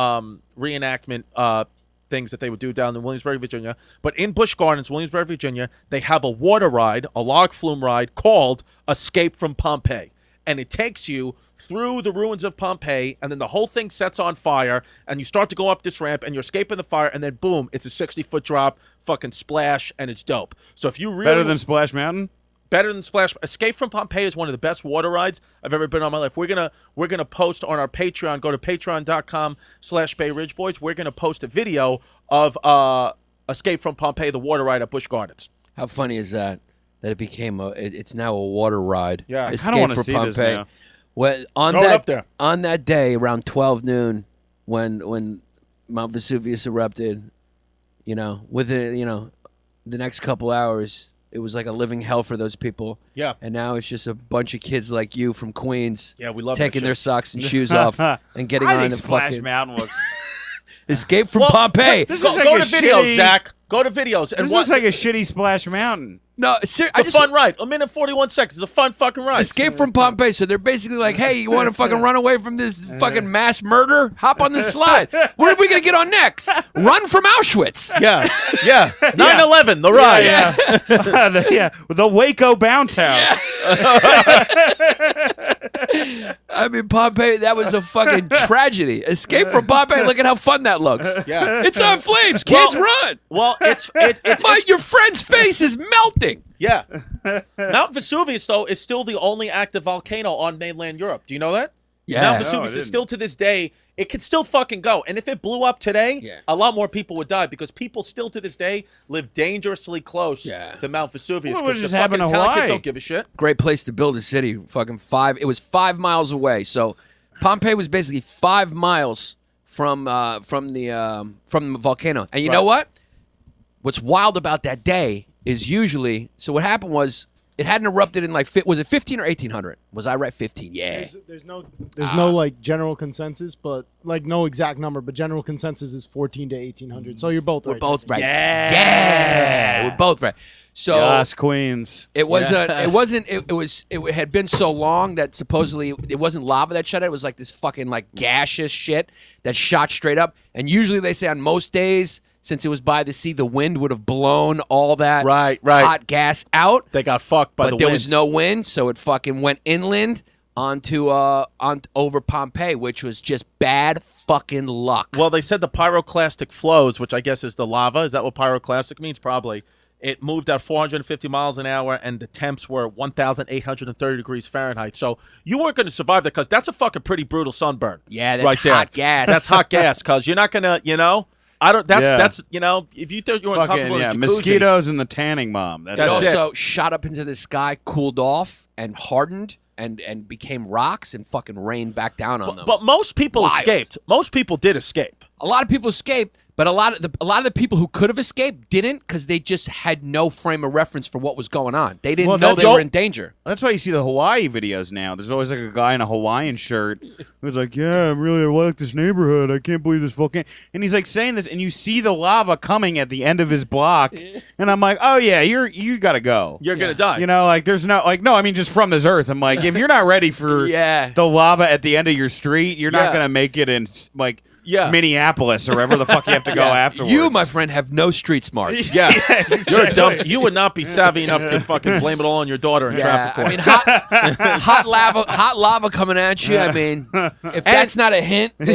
reenactment things that they would do down in Williamsburg, Virginia. But in Busch Gardens, Williamsburg, Virginia, they have a water ride, a log flume ride called Escape from Pompeii. And it takes you through the ruins of Pompeii, and then the whole thing sets on fire, and you start to go up this ramp, and you're escaping the fire, and then boom, it's a 60-foot drop, fucking splash, and it's dope. So if you really Better than Splash Mountain? Better than Splash. Escape from Pompeii is one of the best water rides I've ever been on in my life. We're gonna post on our Patreon. Go to patreon.com/Bay Ridge Boys. We're gonna post a video of Escape from Pompeii, the water ride at Busch Gardens. How funny is that? That it became it's now a water ride. Yeah, I kinda wanna see this now. Well, up there. on that day around 12 noon, when Mount Vesuvius erupted, within the next couple hours, it was like a living hell for those people. Yeah. And now it's just a bunch of kids like you from Queens. Yeah, we love taking that their shit. socks and shoes off and getting I on think the Splash fucking Mountain looks... Escape from Pompeii. This Go looks like to a videos, shitty- Zach. Go to videos. This looks like a shitty Splash Mountain. No, It's a fun ride. A minute 41 seconds. It's a fun fucking ride. Escape from Pompeii. So they're basically like, hey, you want to fucking run away from this fucking mass murder? Hop on this slide. What are we going to get on next? Run from Auschwitz. Yeah. 9/11, the ride. Yeah. The Waco Bounce House. I mean, Pompeii, that was a fucking tragedy. Escape from Pompeii. Look at how fun that looks. Yeah. It's on flames. Kids, run. Well, it's Your friend's face is melting. yeah. Mount Vesuvius, though, is still the only active volcano on mainland Europe. Do you know that? Yeah. Mount No, I Vesuvius is didn't. still to this day. It could still fucking go. And if it blew up today, a lot more people would die because people still to this day live dangerously close to Mount Vesuvius. Well, what because just the happened fucking to town kids Hawaii? don't give a shit. Great place to build a city. Fucking it was 5 miles away. So Pompeii was basically 5 miles from the volcano. And you know what? What's wild about that day is usually, so what happened was It hadn't erupted in like was it 15 or 1800? Was I right? 15. Yeah. There's no like general consensus, but like no exact number, but general consensus is 14 to 1800. So you're both right. We're both right. Yeah. We're both right. So yes, Queens. It wasn't. It had been so long that supposedly it wasn't lava that shut it. It was like this fucking like gaseous shit that shot straight up. And usually they say on most days, since it was by the sea, the wind would have blown all that hot gas out. They got fucked by the wind. But there was no wind, so it fucking went inland onto over Pompeii, which was just bad fucking luck. Well, they said the pyroclastic flows, which I guess is the lava. Is that what pyroclastic means? Probably. It moved at 450 miles an hour, and the temps were 1,830 degrees Fahrenheit. So you weren't going to survive that, because that's a fucking pretty brutal sunburn. Yeah, that's right hot there. gas. That's hot gas, because you're not going to, I don't. That's if you think you're uncomfortable in a jacuzzi, mosquitoes and the tanning bomb. It also shot up into the sky, cooled off, and hardened, and became rocks, and fucking rained back down on them. But most people escaped. Most people did escape. A lot of people escaped. But a lot of the people who could have escaped didn't, because they just had no frame of reference for what was going on. They didn't know they were in danger. That's why you see the Hawaii videos now. There's always like a guy in a Hawaiian shirt who's like, "Yeah, I like this neighborhood. I can't believe this volcano." And he's like saying this, and you see the lava coming at the end of his block, and I'm like, "Oh yeah, you gotta go. You're gonna die." Like there's no I mean just from this earth. I'm like, if you're not ready for the lava at the end of your street, you're not gonna make it in like. Yeah. Minneapolis or wherever the fuck you have to go afterwards. You, my friend, have no street smarts. Yeah. Exactly. You're dumb. You would not be savvy enough to fucking blame it all on your daughter in traffic court. I mean, hot lava coming at you. I mean, if that's not a hint. And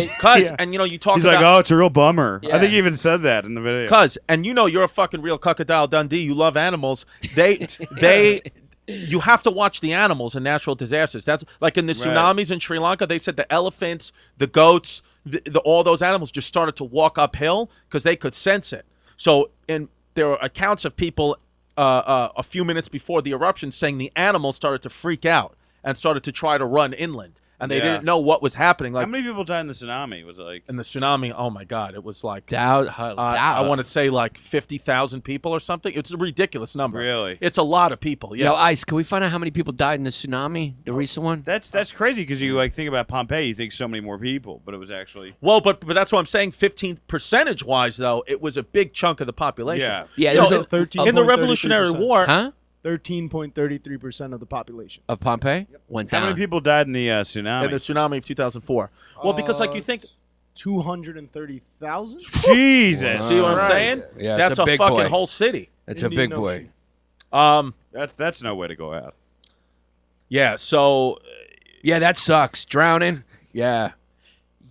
you talk He's about... like, oh, it's a real bummer. Yeah. I think he even said that in the video. And you're a fucking real crocodile Dundee. You love animals. You have to watch the animals in natural disasters. That's like in the tsunamis in Sri Lanka. They said the elephants, the goats, all those animals just started to walk uphill because they could sense it. So there are accounts of people a few minutes before the eruption saying the animals started to freak out and started to try to run inland. And they didn't know what was happening. Like, how many people died in the tsunami? Was it like in the tsunami? Oh my God! It was like I want to say like 50,000 people or something. It's a ridiculous number. Really? It's a lot of people. Yeah. Yo, Ice, can we find out how many people died in the tsunami, the recent one? That's crazy, because you think about Pompeii, you think so many more people, but it was actually but that's what I'm saying. 15 percentage wise, though, it was a big chunk of the population. Yeah. There's 13 in the Revolutionary War. Huh? 13.33% of the population of Pompeii went down. How many people died in the tsunami? In the tsunami of 2004. Well, because you think 230,000. Jesus, see what I'm saying? Yeah, that's a fucking whole city. It's a big boy. That's no way to go out. Yeah. So. Yeah, that sucks. Drowning. Yeah.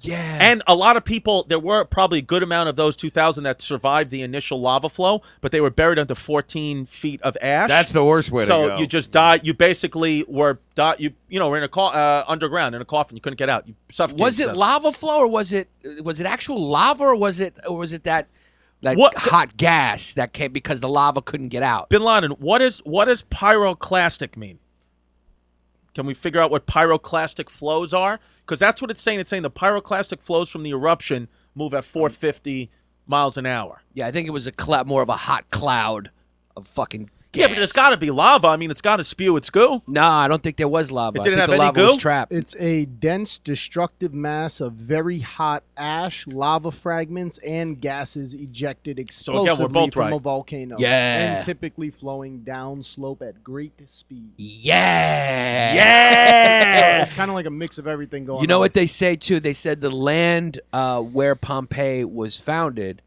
Yeah. And a lot of people, there were probably a good amount of those 2,000 that survived the initial lava flow, but they were buried under 14 feet of ash. That's the worst way to go. So you just died. You basically were were in a underground in a coffin. You couldn't get out. You suffocated. Was it lava flow, or was it actual lava, or was it that hot gas that came because the lava couldn't get out? Bin Laden, what does pyroclastic mean? Can we figure out what pyroclastic flows are? Because that's what it's saying. It's saying the pyroclastic flows from the eruption move at 450 miles an hour. Yeah, I think it was more of a hot cloud of fucking gas. Yeah, but there's got to be lava. I mean, it's got to spew its goo. No, I don't think there was lava. It didn't have the any lava goo? was trapped. It's a dense, destructive mass of very hot ash, lava fragments, and gases ejected explosively from a volcano. Yeah. And typically flowing down slope at great speed. Yeah. Yeah. It's kind of like a mix of everything going on. You know what they say, too? They said the land where Pompeii was founded,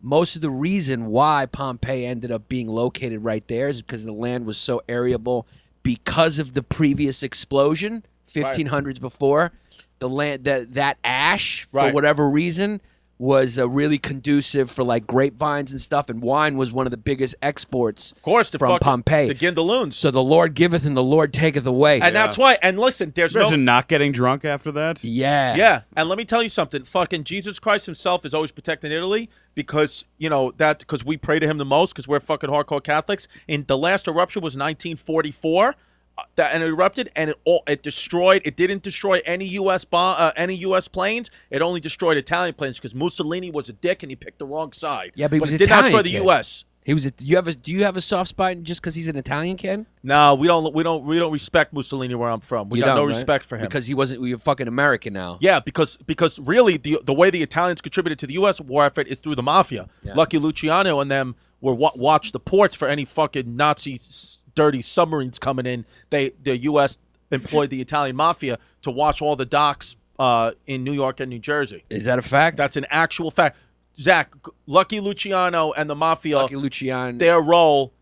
most of the reason why Pompeii ended up being located right there is because the land was so areable because of the previous explosion, 1500s before. The land that ash, for whatever reason, was really conducive for like grapevines and stuff, and wine was one of the biggest exports, of course, from Pompeii. The Gindaloons. So the Lord giveth and the Lord taketh away. And that's why, and listen, there's Imagine not getting drunk after that? Yeah. Yeah, and let me tell you something. Fucking Jesus Christ himself is always protecting Italy because, because we pray to him the most because we're fucking hardcore Catholics. And the last eruption was 1944. And it erupted, and it destroyed. It didn't destroy any U.S. planes. It only destroyed Italian planes because Mussolini was a dick and he picked the wrong side. Yeah, but he was it did not Italian, destroy the kid. U.S. He was. Do you have a soft spot just because he's an Italian kid? No, we don't respect Mussolini where I'm from. We got no respect for him because he wasn't. We're fucking American now. Yeah, because really the way the Italians contributed to the U.S. war effort is through the mafia. Yeah. Lucky Luciano and them were watch the ports for any fucking Nazi dirty submarines coming in. The U.S. employed the Italian mafia to watch all the docks in New York and New Jersey. Is that a fact? That's an actual fact. Zach, Lucky Luciano and the mafia, their role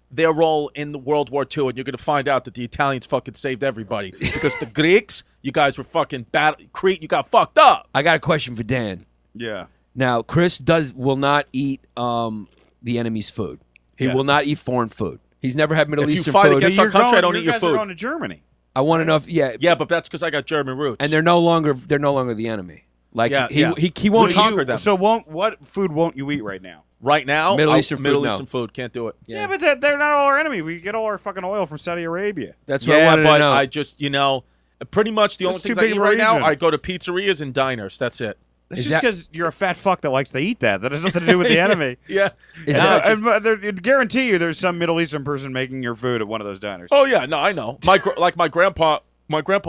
in the World War II, and you're going to find out that the Italians fucking saved everybody. Because the Greeks, you guys were fucking bad. Crete, you got fucked up. I got a question for Dan. Yeah. Now, Chris will not eat the enemy's food. He will not eat foreign food. He's never had Middle Eastern food. If you fight against our country, I don't eat your food. You're going to Germany. I want to know if Yeah, but that's because I got German roots. And they're no longer the enemy. Like he won't conquer them. So what food won't you eat right now? Right now, Middle Eastern food can't do it. Yeah, but they're not all our enemy. We get all our fucking oil from Saudi Arabia. That's what I wanted to know. I just pretty much the only things I eat right now, I go to pizzerias and diners. That's it. It's just because you're a fat fuck that likes to eat that. That has nothing to do with the enemy. Yeah. I guarantee you there's some Middle Eastern person making your food at one of those diners. Oh, yeah. No, I know. My grandpa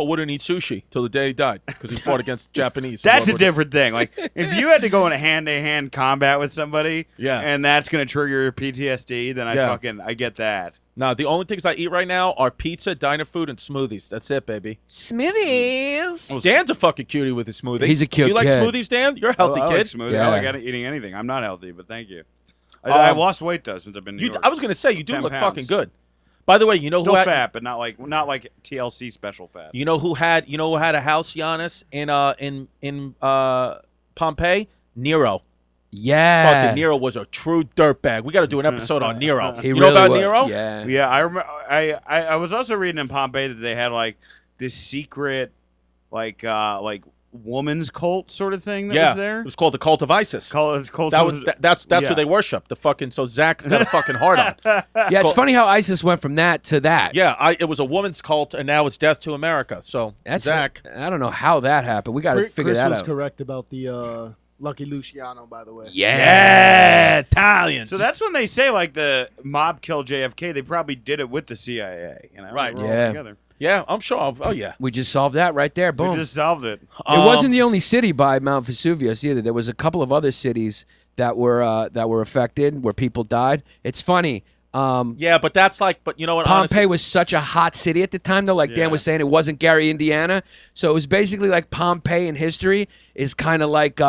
wouldn't eat sushi till the day he died because he fought against Japanese. That's a different thing. Like, if you had to go in a hand-to-hand combat with somebody and that's going to trigger your PTSD, then I get that. No, the only things I eat right now are pizza, diner food, and smoothies. That's it, baby. Smoothies. Well, Dan's a fucking cutie with his smoothie. He's a cute kid. You like smoothies, Dan? You're a healthy kid. I like smoothies. Yeah. I like eating anything. I'm not healthy, but thank you. I lost weight, though, since I've been in New York. I was going to say, you do look fucking good. By the way, you know Still who fat, but not like TLC special fat. You know who had a house, Yannis, in Pompei? Nero. Yeah. Fucking Nero was a true dirtbag. We got to do an episode on Nero. You know about Nero? Yeah. Yeah, I remember. I was also reading in Pompei that they had like this secret, like woman's cult sort of thing that was there. It was called the Cult of Isis. That's who they worship. The fucking so Zach's got a fucking heart on. It's funny how ISIS went from that to that. Yeah, it was a woman's cult, and now it's death to America. So Zach, I don't know how that happened. We got to figure that out. Chris was correct about the Lucky Luciano, by the way. Yeah, Italians. So that's when they say like the mob killed JFK. They probably did it with the CIA. Right. Together. Yeah, I'm sure. Oh, yeah. We just solved that right there. Boom. We just solved it. It wasn't the only city by Mount Vesuvius either. There was a couple of other cities that were affected where people died. It's funny. Yeah, but that's but you know what? Pompeii was such a hot city at the time, though. Like Dan was saying, it wasn't Gary, Indiana. So it was basically like Pompeii in history is kind of like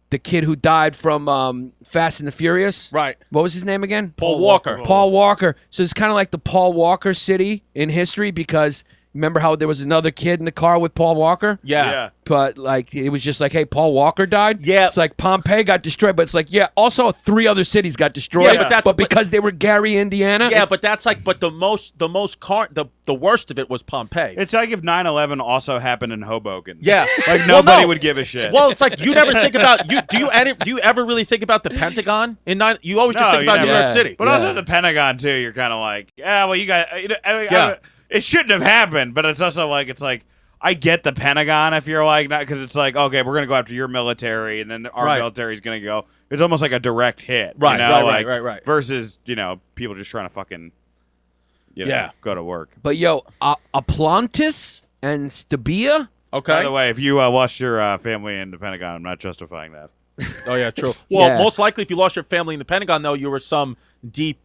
the kid who died from Fast and the Furious. Right. What was his name again? Paul Walker. Paul Walker. So it's kind of like the Paul Walker city in history because remember how there was another kid in the car with Paul Walker? Yeah. But like it was just like, hey, Paul Walker died? Yeah. It's like Pompeii got destroyed, but it's like, also 3 other cities got destroyed. Yeah, but because they were Gary, Indiana. Yeah, but that's but the worst of it was Pompeii. It's like if 9/11 also happened in Hoboken. Yeah. Like nobody would give a shit. Well, it's like you never think about do you ever really think about the Pentagon in you always just think about New York City. But also the Pentagon too, you're kind of like, you guys it shouldn't have happened, but it's also like I get the Pentagon if you're like not because it's like okay, we're gonna go after your military, and then our military's gonna go. It's almost like a direct hit, right. Versus people just trying to fucking go to work. But Aplantis and Stabia. Okay. By the way, if you lost your family in the Pentagon, I'm not justifying that. Oh yeah, true. Well, most likely if you lost your family in the Pentagon, though, you were some deep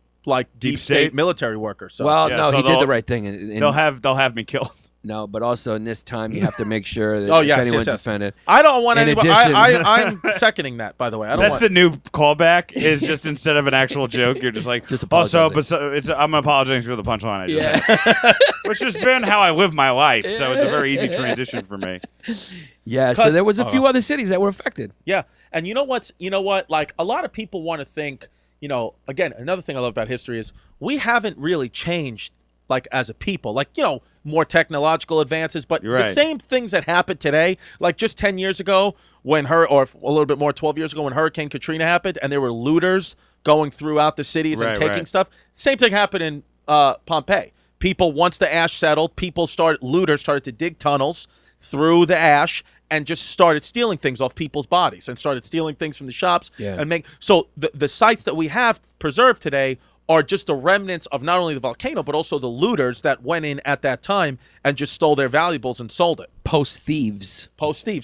state military worker. So. Well, no, he did the right thing. They'll have me killed. No, but also in this time, you have to make sure that if anyone's offended. I don't want anybody. I'm seconding that, by the way. That's the new callback. Is just instead of an actual joke, you're just like. Just I'm apologizing for the punchline I just said, which has been how I live my life. So it's a very easy transition for me. Yeah. So there was a few other cities that were affected. Yeah, and you know what? Like a lot of people want to think. Again, another thing I love about history is we haven't really changed. Like as a people, more technological advances, but the same things that happened today, like just 10 years ago or a little bit more, 12 years ago when Hurricane Katrina happened, and there were looters going throughout the cities and taking stuff. Same thing happened in Pompeii. People, once the ash settled, looters started to dig tunnels through the ash and just started stealing things off people's bodies and started stealing things from the shops. Yeah. So the sites that we have preserved today are just the remnants of not only the volcano, but also the looters that went in at that time and just stole their valuables and sold it. Post thieves.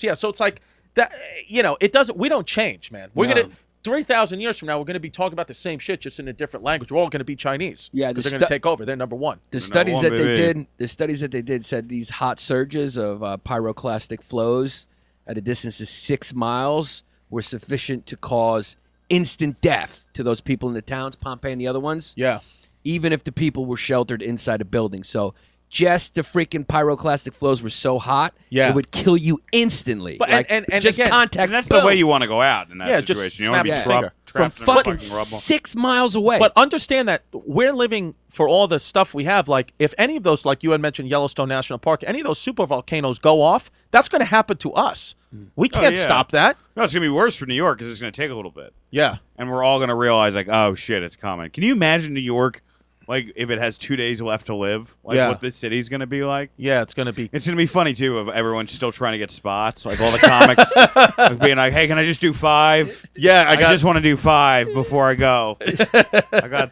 Yeah. So it's like that, it doesn't, we don't change, man. We're going to, 3,000 years from now, we're going to be talking about the same shit, just in a different language. We're all going to be Chinese. Yeah. Because they're going to take over. They're number one. The studies that they did said these hot surges of pyroclastic flows at a distance of 6 miles were sufficient to cause instant death to those people in the towns, Pompeii and the other ones. Yeah. Even if the people were sheltered inside a building. So just the freaking pyroclastic flows were so hot, it would kill you instantly. But, like, and just again, contact. And that's the way you want to go out in that situation. You want to be from fucking 6 miles away. But understand that we're living for all the stuff we have. Like, if any of those, like you had mentioned, Yellowstone National Park, any of those super volcanoes go off, that's going to happen to us. We can't stop that. No, it's going to be worse for New York because it's going to take a little bit. Yeah. And we're all going to realize, like, oh, shit, it's coming. Can you imagine New York, like, if it has 2 days left to live? Like, what the city's going to be like? Yeah, it's going to be. It's going to be funny, too, of everyone still trying to get spots. Like, all the comics like being like, hey, can I just do 5? Yeah, I just want to do 5 before I go. I got...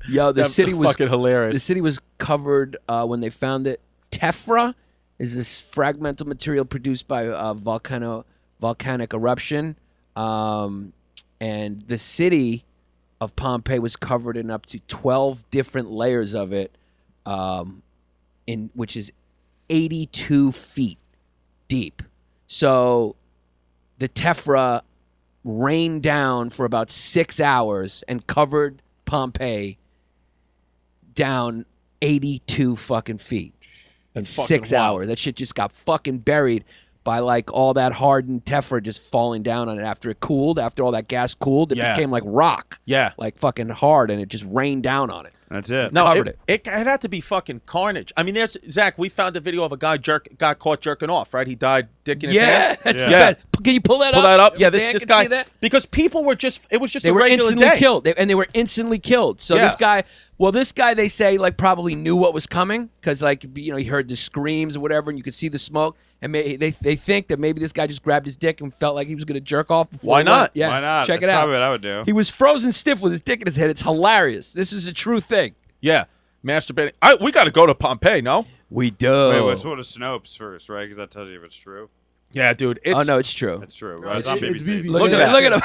Yo, the city was fucking hilarious. The city was covered when they found it. Tephra is this fragmental material produced by volcanic eruption, and the city of Pompeii was covered in up to 12 different layers of it, which is 82 feet deep. So the tephra rained down for about 6 hours and covered Pompeii down 82 fucking feet in 6 hours. That shit just got fucking buried by like all that hardened tephra just falling down on it after it cooled. After all that gas cooled, it became like rock. Yeah. Like fucking hard, and it just rained down on it. That's it. No, covered it had to be fucking carnage. I mean, there's Zach. We found a video of a guy got caught jerking off. Right, he died dick in his hand. That's the best. Can you pull that up? Pull that up. So Yeah, Dan this can guy. see that? Because people were just. It was just They a were regular instantly day. killed, and they were instantly killed. So this guy, they say like probably knew what was coming because like he heard the screams or whatever, and you could see the smoke, and they think that maybe this guy just grabbed his dick and felt like he was going to jerk off. Why not? Yeah, why not? Check That's it out. probably what I would do. He was frozen stiff with his dick in his head. It's hilarious. This is a true thing. Yeah, masturbating. We got to go to Pompeii. No, we do. Wait, let's go to Snopes first, right? Because that tells you if it's true. Yeah, dude. Oh no, it's true. It's true. Right. It's on It's BBC. BBC. Look at him.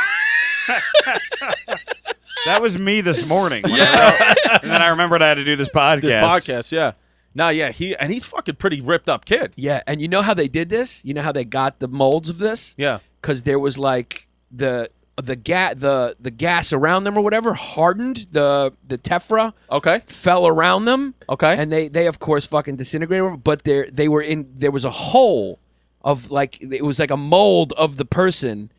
That was me this morning. And then I remembered I had to do this podcast. Yeah. No, yeah, he's fucking pretty ripped up kid. Yeah, and you know how they did this? You know how they got the molds of this? Yeah. Because there was like the gas around them or whatever hardened the tephra. Okay. Fell around them. Okay. And they of course fucking disintegrated. But there was a hole of like it was like a mold of the person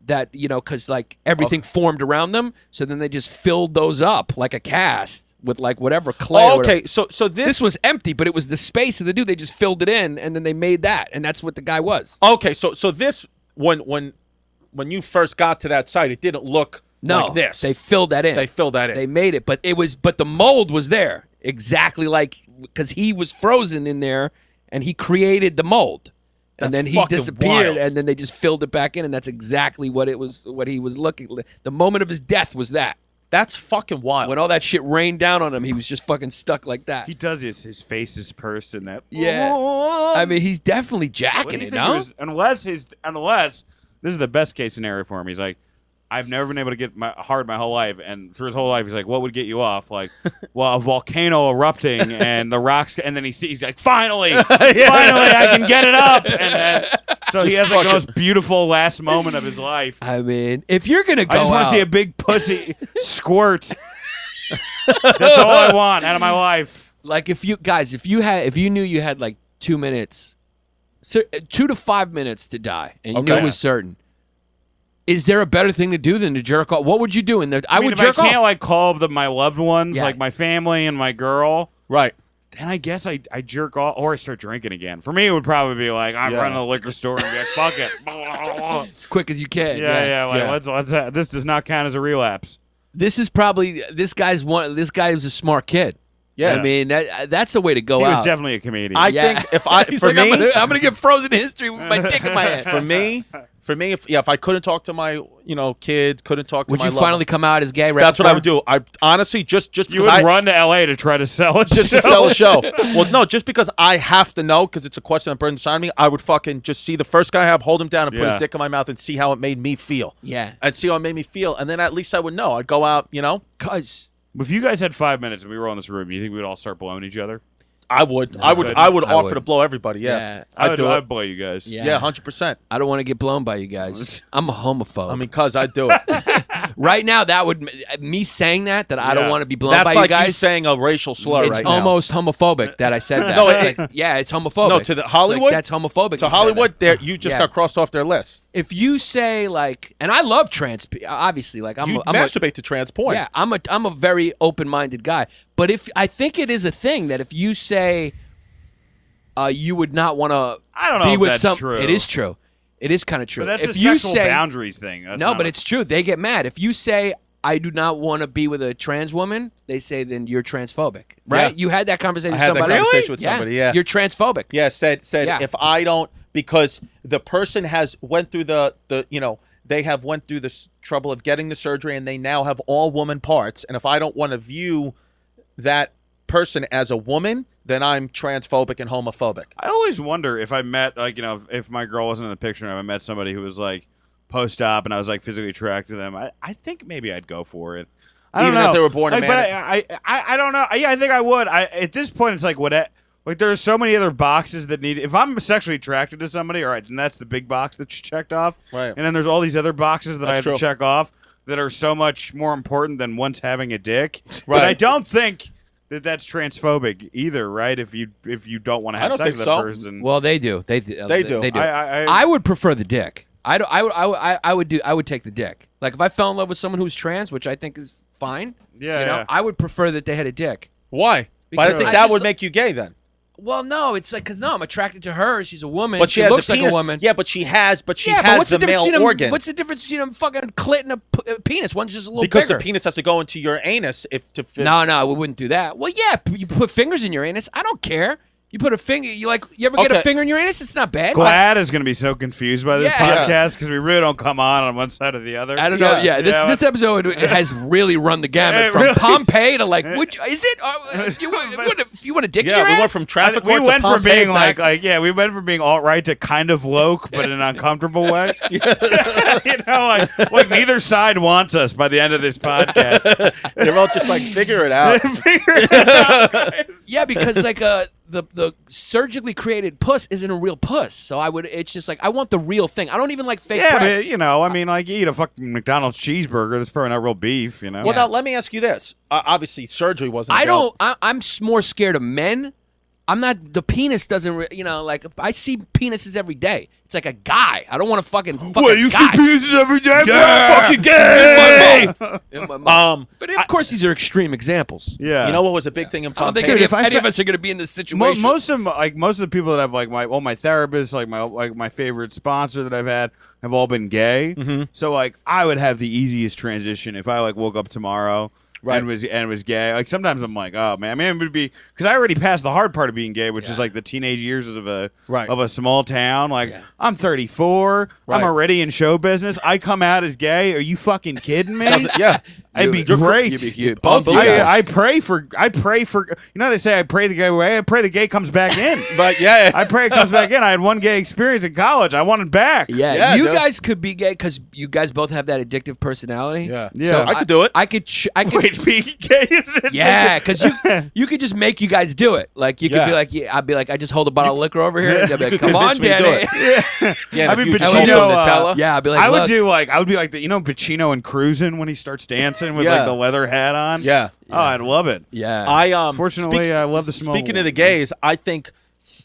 that because like everything formed around them. So then they just filled those up like a cast with like whatever clay. Oh, okay. So this was empty, but it was the space of the dude. They just filled it in, and then they made that, and that's what the guy was. Okay. So this when you first got to that site, it didn't look like this. They filled that in. They made it, but the mold was there exactly like because he was frozen in there, and he created the mold. And then he disappeared, and then they just filled it back in, and that's exactly what it was. What he was looking. The moment of his death was that. That's fucking wild. When all that shit rained down on him, he was just fucking stuck like that. He does this. His face is pursed in that. Yeah. I mean, he's definitely jacking it, no? Unless this is the best case scenario for him. He's like, I've never been able to get hard my whole life, and for his whole life, he's like, what would get you off? Like, well, a volcano erupting and the rocks, and then he's like, finally, finally, I can get it up, and so he has like the most beautiful last moment of his life. I mean, if you're gonna go, I just want to see a big pussy squirt. That's all I want out of my life. Like if you knew you had like 2 minutes, 2 to 5 minutes to die, and you knew it was certain. Is there a better thing to do than to jerk off? What would you do? I would jerk off. I can't like call my loved ones, like my family and my girl. Right. Then I guess I jerk off or I start drinking again. For me, it would probably be like I'm running to the liquor store and be like, fuck it. As quick as you can. Let's this does not count as a relapse. This is probably this guy was a smart kid. Yeah. I mean, that's the way to go He out. was definitely a comedian. I think if He's for like, me, I'm gonna get frozen in history with my dick in my head. For me, if I couldn't talk to my kid, couldn't talk to would my you lover, finally come out as gay? Right that's what I would before? do. I honestly just you would run to L.A. to try to sell it. just to sell a show. Well, no, just because I have to know because it's a question that burns inside me. I would fucking just see the first guy I have, hold him down, and put his dick in my mouth and see how it made me feel. Yeah, I'd see how it made me feel, and then at least I would know. I'd go out, Cause If you guys had 5 minutes and we were all in this room, you think we would all start blowing each other? I would. No, I would I offer would. to blow everybody. Yeah, I'd do it. I'd blow you guys. Yeah, 100%. I don't want to get blown by you guys. I'm a homophobe. I mean, cuz I'd do it. right now, that would me saying that I don't want to be blown That's by like you guys. you saying a racial slur It's right now. almost homophobic that I said that. No, It's like, yeah, it's homophobic. No, to the It's Hollywood? like, that's homophobic. To Hollywood, you just got crossed off their list. If you say like, and I love trans, obviously, like I'm You masturbate to trans porn. Yeah, I'm a very open-minded guy. But if I think it is a thing that if you say you would not want to I don't know be if with that's some, true. it is true. It is kind of true. But that's if a you sexual say, boundaries thing. That's no, not but a- it's true. They get mad if you say I do not want to be with a trans woman. They say then you're transphobic, right? Yeah. You had that conversation. I with had that somebody. conversation with somebody. Yeah, You're transphobic. Yeah, said Yeah. if I don't, because the person has went through they have went through the trouble of getting the surgery and they now have all woman parts, and if I don't want to view that person as a woman, then I'm transphobic and homophobic. I always wonder if I met, if my girl wasn't in the picture and I met somebody who was like post-op and I was like physically attracted to them, I think maybe I'd go for it. I don't Even know. if they were born a But man. I don't know. Yeah, I think I would. At this point, it's like there are so many other boxes that need. If I'm sexually attracted to somebody, all right, and that's the big box that you checked off. Right. And then there's all these other boxes that I have That's to true. check off that are so much more important than once having a dick. But Right. I don't think that's transphobic either, right? If you don't want to have don't sex think with so. that person. Well, they do. They do. They do. I would prefer the dick. I would take the dick. Like if I fell in love with someone who's trans, which I think is fine. Yeah. I would prefer that they had a dick. Why? But I Because think I that just- would make you gay then. Well, no, it's like because I'm attracted to her. She's a woman. But she has looks a penis. like a woman. Yeah, but she has but the male organ. What's the difference between a fucking clit and a penis? One's just a little because bigger. the penis has to go into your anus if to fit. No, we wouldn't do that. Well, yeah, you put fingers in your anus. I don't care. You put a finger. You ever get a Okay. finger in your anus? It's not bad. Glad is going to be so confused by this Yeah. podcast because we really don't come on one side or the other. I don't know. Yeah, this episode has really run the gamut from really- Pompeii to like, is it? If you want a dick in Yeah, your we ass? went from traffic we court went to from Pompeii being back. we went from being alt right to kind of woke, but in an uncomfortable way. like neither side wants us by the end of this podcast. They're all just like figure it out. Figure this out, guys. Yeah, because like the surgically created puss isn't a real puss. So it's just like I want the real thing. I don't even like fake Yeah, breasts. but you eat a fucking McDonald's cheeseburger. That's probably not real beef, you know. Well, now let me ask you this. Obviously, surgery wasn't. I'm more scared of men. I'm not. The penis doesn't. Like I see penises every day. It's like a guy. I don't want to fucking. you see penises every day? Yeah, fucking gay. In my mouth. But of course, these are extreme examples. Yeah. You know what was a big thing in I don't Pompeii? think Dude, any of us are going to be in this situation. Most of the people that I've my therapists, my favorite sponsor that I've had have all been gay. Mm-hmm. So I would have the easiest transition if I woke up tomorrow and was gay. Like sometimes I'm like, oh man, it would be because I already passed the hard part of being gay, which is like the teenage years of a small town. Like I'm 34, I'm already in show business. I come out as gay. Are you fucking kidding me? Yeah. It'd be great. Both of you guys. I pray for. They say I pray the gay away. I pray the gay comes back in. But yeah, I pray it comes back in. I had one gay experience in college. I want it back. Yeah, you dude. guys could be gay because you guys both have that addictive personality. Yeah. So I could do it. I could. Wait, being gay is it? Yeah, because you could just make you guys do it. Like you could be like, I'd be like, I just hold a bottle of liquor over here. And I'd be like, come on, convince me to do Danny. Yeah, I mean, if you Pacino, told them Nutella. Yeah, I'd be like, I would look. do I would be like Pacino and Cruising when he starts dancing with like the leather hat on. Yeah. Oh, I'd love it. Yeah. Fortunately, I love the small. Speaking of the gays, I think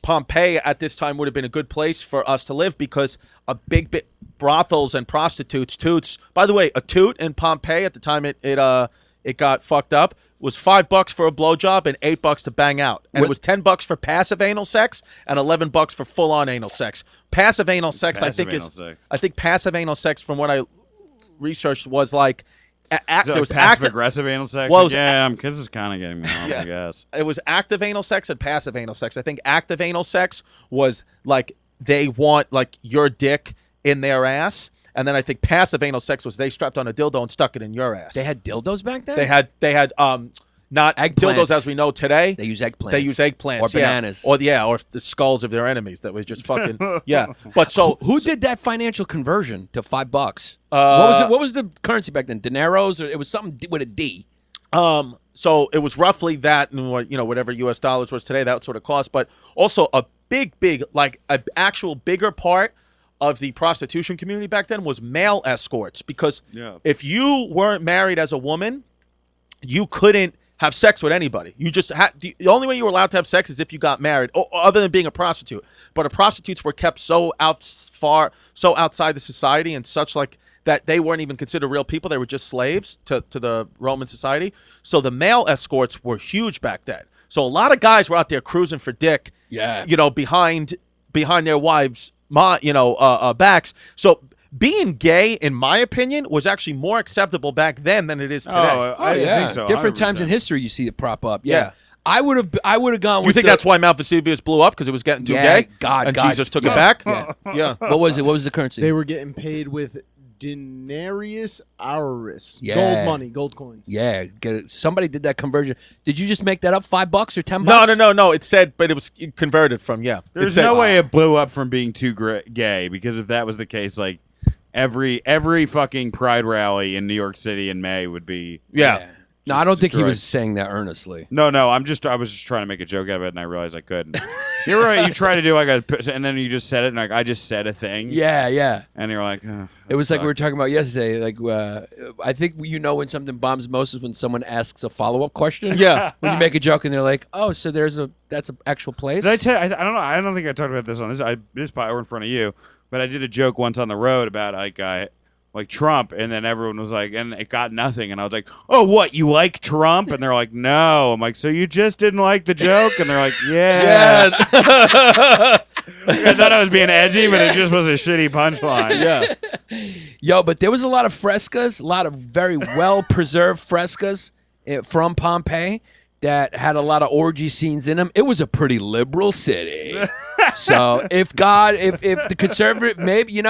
Pompeii at this time would have been a good place for us to live because a big bit brothels and prostitutes, toots. By the way, a toot in Pompeii at the time it got fucked up was $5 for a blowjob and $8 to bang out, and it was $10 for passive anal sex and $11 for full on anal sex. Passive anal sex, I think passive anal sex from what I researched was like there was passive aggressive anal sex. Well, because it's kind of getting me off. I guess it was active anal sex and passive anal sex. I think active anal sex was like they want like your dick in their ass, and then I think passive anal sex was they strapped on a dildo and stuck it in your ass. They had dildos back then. They had not dildos as we know today. They use eggplants. They use eggplants or bananas, or the skulls of their enemies that was just fucking But who did that financial conversion to $5? What was the currency back then? Dineros, or it was something with a D. So it was roughly that, and whatever U.S. dollars was today, that sort of cost. But also a big, like an actual bigger part of the prostitution community back then was male escorts, because if you weren't married as a woman, you couldn't have sex with anybody. You just the only way you were allowed to have sex is if you got married, other than being a prostitute. But prostitutes were kept so outside the society and such like that they weren't even considered real people. They were just slaves to the Roman society. So the male escorts were huge back then. So a lot of guys were out there cruising for dick. Yeah. Behind their wives' backs. So being gay, in my opinion, was actually more acceptable back then than it is today. I think so. Different 100%. times in history, you see it prop up. Yeah. I would have gone. You think that's why Mount Vesuvius blew up, because it was getting too gay? God, Jesus took it back. Yeah. What was it? What was the currency? They were getting paid with denarius auris, gold coins. Yeah, somebody did that conversion. Did you just make that up? $5 or $10? No. It said, but it was converted from There's no way it blew up from being too gay, because if that was the case, like every fucking pride rally in New York City in May would be No, I don't think he was saying that earnestly. No, I was just trying to make a joke out of it, and I realized I couldn't. You're right. You try to do like and then you just said it, and like I just said a thing. Yeah. And you're like, it was like we were talking about yesterday. Like, I think when something bombs most is when someone asks a follow-up question. Yeah. When you make a joke and they're like, "Oh, so that's an actual place." Did I tell you? I don't know. I don't think I talked about this on this probably in front of you, but I did a joke once on the road about like Trump, and then everyone was like, and it got nothing, and I was like, "Oh, what, you like Trump?" And they're like, "No." I'm like, "So you just didn't like the joke?" And they're like, "Yeah." I thought I was being edgy, but it just was a shitty punchline. Yeah. Yo, but there was a lot of frescoes, a lot of very well-preserved frescoes from Pompeii that had a lot of orgy scenes in them. It was a pretty liberal city. So if the conservative, maybe,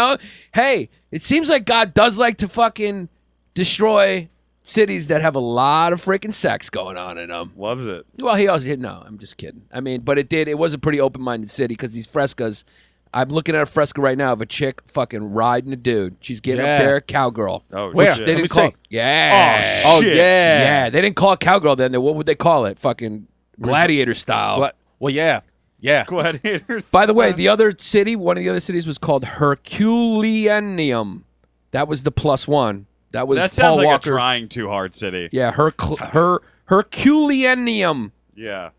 hey, it seems like God does like to fucking destroy cities that have a lot of freaking sex going on in them. Loves it. Well, he also no, I'm just kidding. I mean, but it was a pretty open-minded city, because these frescoes, I'm looking at a fresco right now of a chick fucking riding a dude. She's getting up there, cowgirl. Oh, where? Shit. They didn't call it. Yeah. Oh, shit. Yeah. They didn't call it cowgirl then. What would they call it? Fucking gladiator style. Well, yeah. Gladiators. By the way, one of the other cities was called Herculaneum. That was the +1. That was That sounds Paul like Walker. a trying too hard city. Yeah, Herculaneum. Yeah.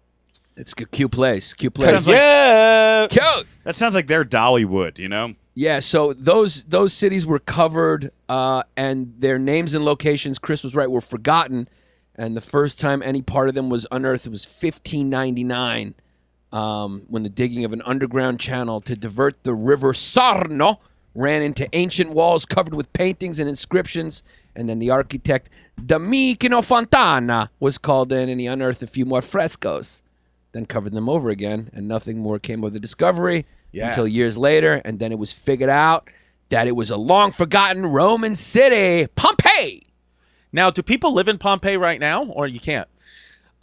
It's a cute place. Cute place. Yeah. Cute. That sounds like their Dollywood, Yeah, so those cities were covered, and their names and locations, Chris was right, were forgotten. And the first time any part of them was unearthed was 1599, when the digging of an underground channel to divert the river Sarno ran into ancient walls covered with paintings and inscriptions. And then the architect Domenico Fontana was called in, and he unearthed a few more frescoes, then covered them over again, and nothing more came of the discovery until years later. And then it was figured out that it was a long-forgotten Roman city, Pompeii. Now, do people live in Pompeii right now, or you can't?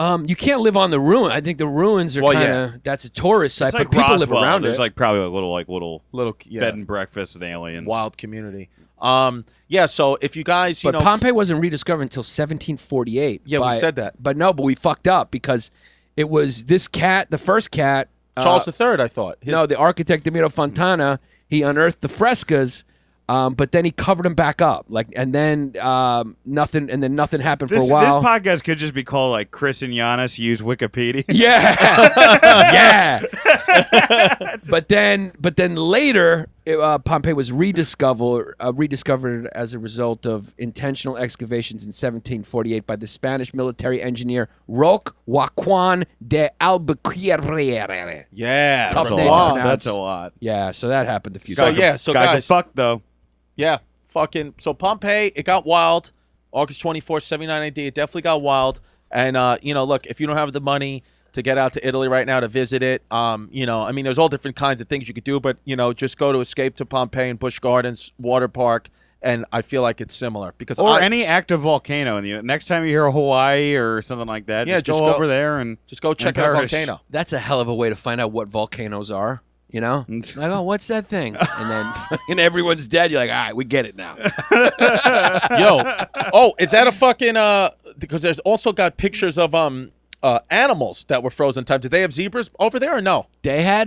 You can't live on the ruin. I think the ruins are kind of that's a tourist site, It's like but people Roswell. live around There's it. like probably little Yeah. bed and breakfast with aliens. Wild community. So if you guys, but Pompeii wasn't rediscovered until 1748. Yeah, we said that. But we fucked up, because it was this cat, the first cat. Charles III, I thought. No, the architect Domenico Fontana, he unearthed the frescoes, but then he covered them back up, and then nothing happened for a while. This podcast could just be called like Chris and Yannis use Wikipedia. Yeah, but then later, Pompeii was rediscovered as a result of intentional excavations in 1748 by the Spanish military engineer Roque Joaquin de Albuquerque. Yeah. Tough That's a name to lot. pronounce. That's a lot. Yeah, so that happened a few So times. yeah, so Guy guys, could fuck though. yeah, fucking. So Pompeii, it got wild. August 24th, 79 AD. It definitely got wild. And, look, if you don't have the money to get out to Italy right now to visit it, there's all different kinds of things you could do. But, just go to Escape to Pompeii and Busch Gardens Water Park. And I feel like it's similar because any active volcano. Next time you hear Hawaii or something like that, just go over there and just go check out a volcano. That's a hell of a way to find out what volcanoes are. Like, oh, what's that thing? And then everyone's dead. You're like, all right, we get it now. Is that a fucking because there's also got pictures of animals that were frozen time. Did they have zebras over there or no? They had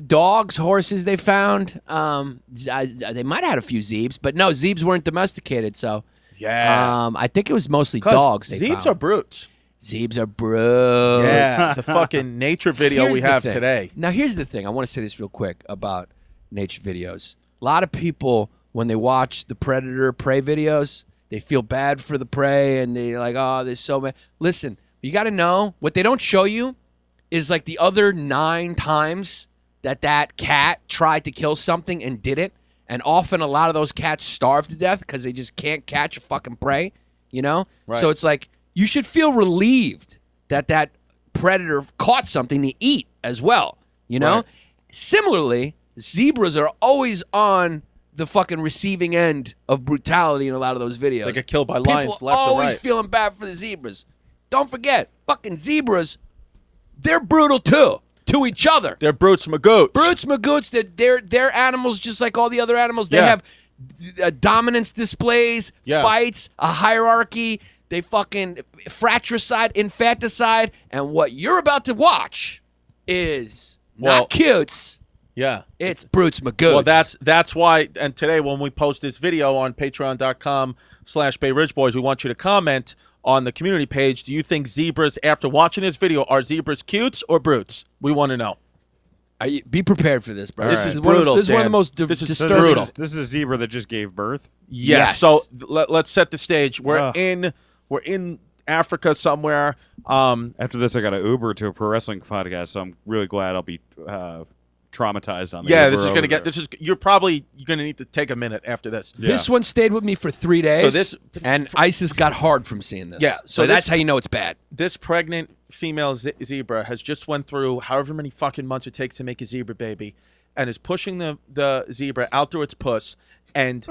dogs, horses they found. They might have had a few zebes, but no, zebes weren't domesticated, so I think it was mostly dogs they zebes found. are brutes. Zebes are brutes. Yeah, the fucking nature video we have today. Now, here's the thing. I want to say this real quick about nature videos. A lot of people, when they watch the predator-prey videos, they feel bad for the prey, and they're like, oh, there's so many. Listen, you got to know, what they don't show you is like the other 9 times that cat tried to kill something and didn't, and often a lot of those cats starve to death because they just can't catch a fucking prey, Right. So it's like, you should feel relieved that predator caught something to eat as well, Right. Similarly, zebras are always on the fucking receiving end of brutality in a lot of those videos. They get killed by lions left and right. Always feeling bad for the zebras. Don't forget, fucking zebras, they're brutal too, to each other. They're brutes magoots. Brutes magoots, they're animals just like all the other animals. They have dominance displays, fights, a hierarchy. They fucking fratricide, infanticide, and what you're about to watch is not cutes. Yeah. It's brutes magoots. Well, that's why, and today when we post this video on patreon.com/Bay Ridge Boys, we want you to comment on the community page. Do you think zebras, after watching this video, are zebras cutes or brutes? We want to know. Be prepared for this, bro. This is brutal. This is one of the most disturbing. Brutal. This is a zebra that just gave birth? Yes. So let's set the stage. We're in Africa somewhere. After this, I got an Uber to a pro wrestling podcast, so I'm really glad I'll be traumatized on this. Yeah, you're probably gonna need to take a minute after this. Yeah. This one stayed with me for 3 days. And ISIS got hard from seeing this. Yeah, so that's how you know it's bad. This pregnant female zebra has just went through however many fucking months it takes to make a zebra baby, and is pushing the zebra out through its puss, and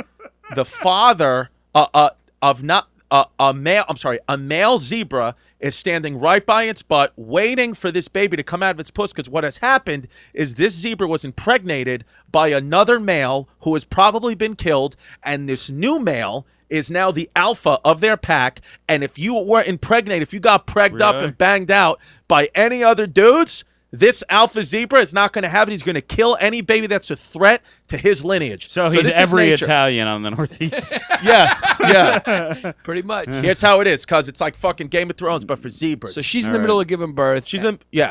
the father a male zebra is standing right by its butt waiting for this baby to come out of its puss, because what has happened is this zebra was impregnated by another male who has probably been killed, and this new male is now the alpha of their pack, and if you were impregnated, if you got pregged up and banged out by any other dudes, this alpha zebra is not going to have it. He's going to kill any baby that's a threat to his lineage. So he's every Italian on the Northeast. Yeah. Pretty much. Here's how it is, because it's like fucking Game of Thrones, but for zebras. So she's in the middle of giving birth. She's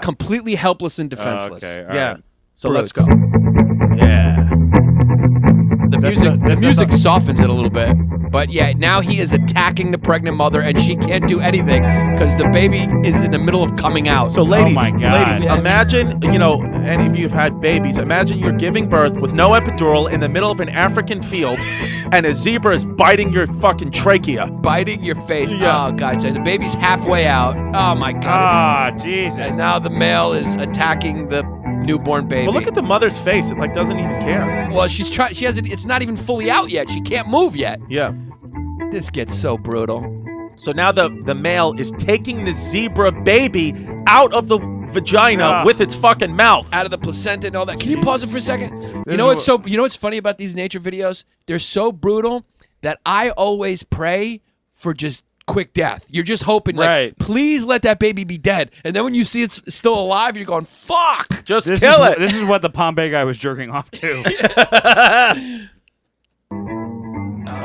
completely helpless and defenseless. Okay, right. So Brutes. let's go. Yeah. The music softens it a little bit. But yeah, now he is attacking the pregnant mother, and she can't do anything because the baby is in the middle of coming out. So ladies, oh my God. Imagine, any of you have had babies. Imagine you're giving birth with no epidural in the middle of an African field, and a zebra is biting your fucking trachea. Biting your face. Yeah. Oh, God. So the baby's halfway out. Oh, my God. Jesus. And now the male is attacking the newborn baby. But look at the mother's face. It doesn't even care. Well, she's trying. She hasn't. It's not even fully out yet. She can't move yet. Yeah. This gets so brutal. So now the male is taking the zebra baby out of the vagina with its fucking mouth, out of the placenta and all that. Can you pause it for a second? You know what's funny about these nature videos? They're so brutal that I always pray for just quick death. You're just hoping, like, please let that baby be dead. And then when you see it's still alive, you're going, fuck, just kill it. This is what the Pompei guy was jerking off to.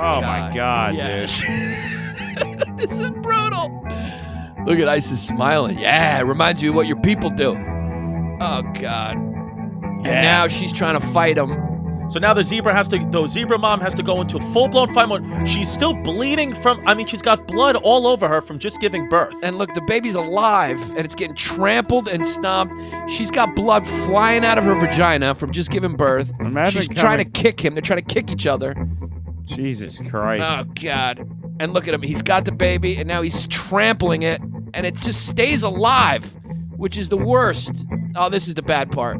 Oh my God, dude. This is brutal. Look at ISIS smiling. Yeah, it reminds you of what your people do. Oh, God. And now she's trying to fight him. So now the zebra mom has to go into full-blown fight mode. She's still bleeding she's got blood all over her from just giving birth. And look, the baby's alive, and it's getting trampled and stomped. She's got blood flying out of her vagina from just giving birth. She's trying to kick him. They're trying to kick each other. Jesus Christ. Oh, God. And look at him. He's got the baby, and now he's trampling it, and it just stays alive, which is the worst. Oh, this is the bad part.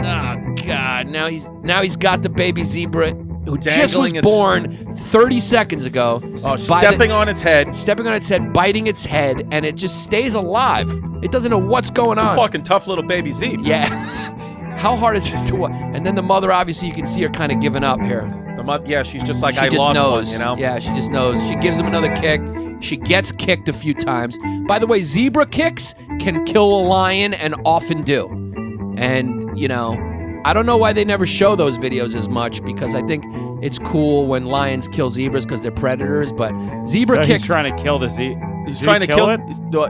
Oh, God. Now he's got the baby zebra who just was born 30 seconds ago. Oh, stepping on its head. Stepping on its head, biting its head, and it just stays alive. It doesn't know what's going on. It's a fucking tough little baby zebra. Yeah. How hard is this to watch? And then the mother, obviously, you can see her kind of giving up here. Yeah, she's just like, she I just lost knows. one, you know? Yeah, she just knows. She gives him another kick. She gets kicked a few times. By the way, zebra kicks can kill a lion and often do. And, you know, I don't know why they never show those videos as much, because I think it's cool when lions kill zebras because they're predators, but zebra kicks... He's trying to kill the zebra. He's trying to kill it?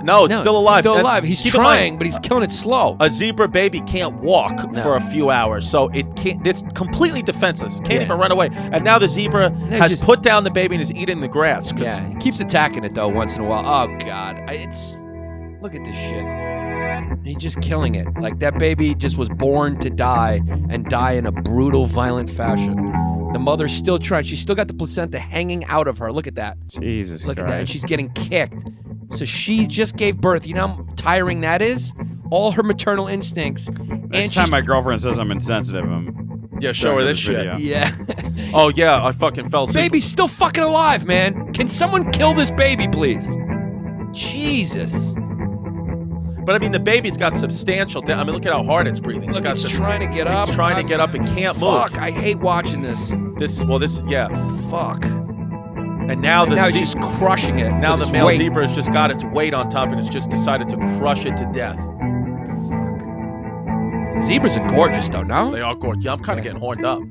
No, it's still alive. Still alive. He's trying, but he's killing it slow. A zebra baby can't walk for a few hours, so it's completely defenseless. Can't even run away. And now the zebra has put down the baby and is eating the grass. Yeah, he keeps attacking it though once in a while. Oh God, look at this shit. He's just killing it. Like that baby just was born to die and die in a brutal, violent fashion. The mother's still trying. She's still got the placenta hanging out of her. Look at that. Jesus Look Christ. at that. And she's getting kicked. So she just gave birth. You know how tiring that is? All her maternal instincts. Next time my girlfriend says I'm insensitive, show her this shit. Yeah. Oh, yeah, I fucking fell asleep. Baby's still fucking alive, man. Can someone kill this baby, please? Jesus. But I mean, the baby's got substantial. I mean, look at how hard it's breathing. Look, it's trying to get up. It's trying to get up. It can't move. Fuck, I hate watching this. Yeah. Fuck. And now it's just crushing it. Now the male zebra has just got its weight on top and it's just decided to crush it to death. Fuck. Zebras are gorgeous, though, no? They are gorgeous. Yeah, I'm kind of getting horned up.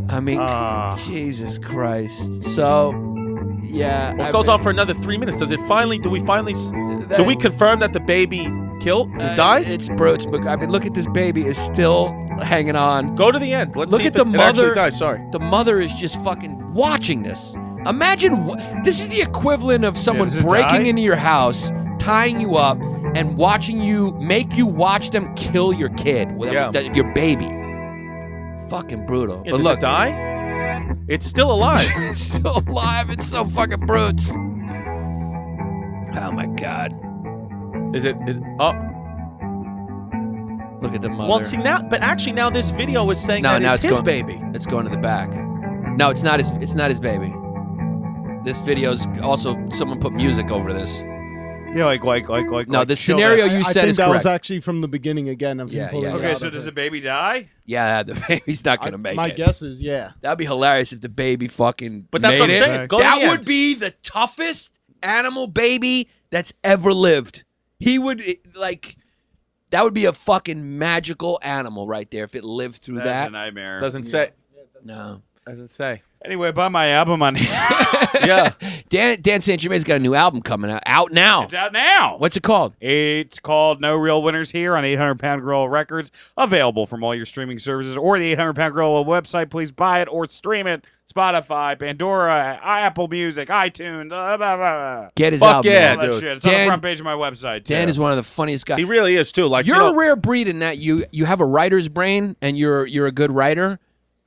I mean, Jesus Christ. So, yeah. Well, it goes on for another 3 minutes. Do we confirm that the baby dies? It's brutes. I mean, look at this baby is still hanging on. Go to the end. Let's look see at if the it mother. actually dies. Sorry. The mother is just fucking watching this. Imagine this is the equivalent of someone breaking into your house, tying you up, and make you watch them kill your kid, your baby. Fucking brutal. Yeah, but does look, it die? It's still alive. It's still alive. It's so fucking brutes. Oh my God. Look at the mother. Well, see now, but actually now this video is saying that it's his baby. It's going to the back. No, it's not his. It's not his baby. This video's also someone put music over this. Yeah, like. No, the scenario you said is correct. I think that was actually from the beginning again. Okay, so does the baby die? Yeah, the baby's not gonna make it. My guess is That'd be hilarious if the baby fucking. But that's what I'm saying. That would be the toughest animal baby that's ever lived. He would That would be a fucking magical animal right there if it lived through that. That's a nightmare. Doesn't say. No. Doesn't say. Anyway, buy my album on Yeah. Dan St. Germain's got a new album coming out. Out now. It's out now. What's it called? It's called No Real Winners Here on 800 Pound Gorilla Records. Available from all your streaming services or the 800 Pound Gorilla website. Please buy it or stream it. Spotify, Pandora, Apple Music, iTunes. Blah, blah, blah. Get his album. Yeah, all that dude. shit. It's on the front page of my website. Dan is one of the funniest guys. He really is too. Like you're a rare breed in that you have a writer's brain and you're a good writer.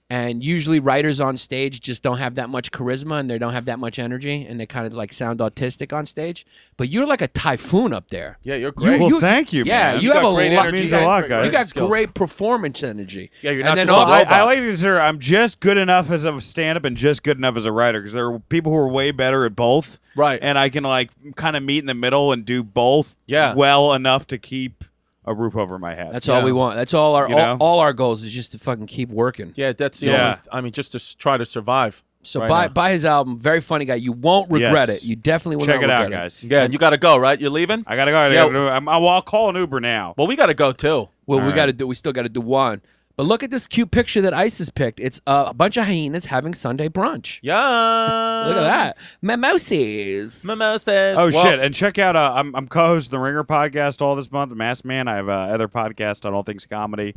And usually writers on stage just don't have that much charisma and they don't have that much energy and they kind of like sound autistic on stage. But you're like a typhoon up there. Yeah, you're great. Well, thank you, Yeah, man. you have a great lot. energy. Means a lot, guys. You got great performance energy. Yeah, you're not and just then a robot. I like to say I'm just good enough as a stand-up and just good enough as a writer because there are people who are way better at both. Right. And I can like kind of meet in the middle and do both well enough to keep a roof over my head. That's all we want. That's all our all our goals is just to fucking keep working. Yeah, that's the only. I mean, just to try to survive. So buy his album. Very funny guy. You won't regret it. You definitely will. Check not it out, regret guys. Yeah, and you got to go, right? You're leaving. I gotta go. I'll call an Uber now. Well, we got to go too. Well, we still got to do one. But look at this cute picture that ISIS picked. It's a bunch of hyenas having Sunday brunch. Yeah. Look at that. Mimosas. Oh, shit. And check out, I'm co-host of the Ringer podcast all this month, The Masked Man. I have other podcast on all things comedy.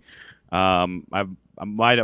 I'm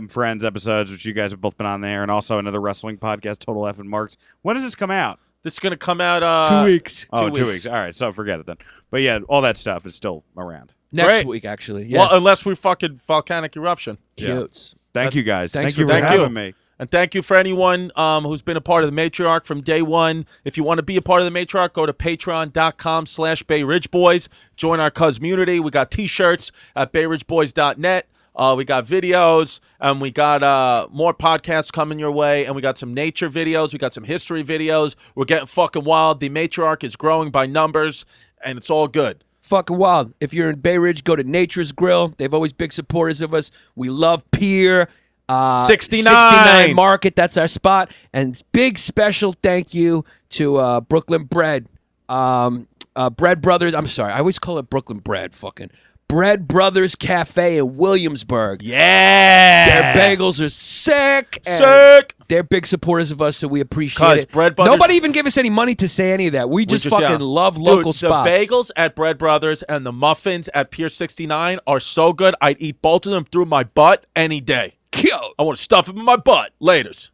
Friends episodes, which you guys have both been on there, and also another wrestling podcast, Total F and Marks. When does this come out? This is going to come out 2 weeks. Oh, 2 weeks. All right, so forget it then. But yeah, all that stuff is still around. Next week, actually. Yeah. Well, unless we fucking volcanic eruption. Cutes. Thank you guys. Thanks Thank you for having me. And thank you for anyone who's been a part of the Matriarch from day one. If you want to be a part of the Matriarch, go to patreon.com/Bay Ridge Boys. Join our community. We got T-shirts at bayridgeboys.net. We got videos, and we got more podcasts coming your way, and we got some nature videos. We got some history videos. We're getting fucking wild. The Matriarch is growing by numbers, and it's all good. Fucking wild. If you're in Bay Ridge, go to Nature's Grill. They've always big supporters of us. We love Pier. 69 Market, that's our spot. And big special thank you to Brooklyn Bread. Bread Brothers. I'm sorry, I always call it Brooklyn Bread. Fucking Bread Brothers Cafe in Williamsburg. Yeah. Their bagels are sick. Sick. They're big supporters of us, so we appreciate it. Bread Brothers, nobody even gave us any money to say any of that. We just fucking love local spots. The bagels at Bread Brothers and the muffins at Pier 69 are so good. I'd eat both of them through my butt any day. Yo. I want to stuff them in my butt. Laters.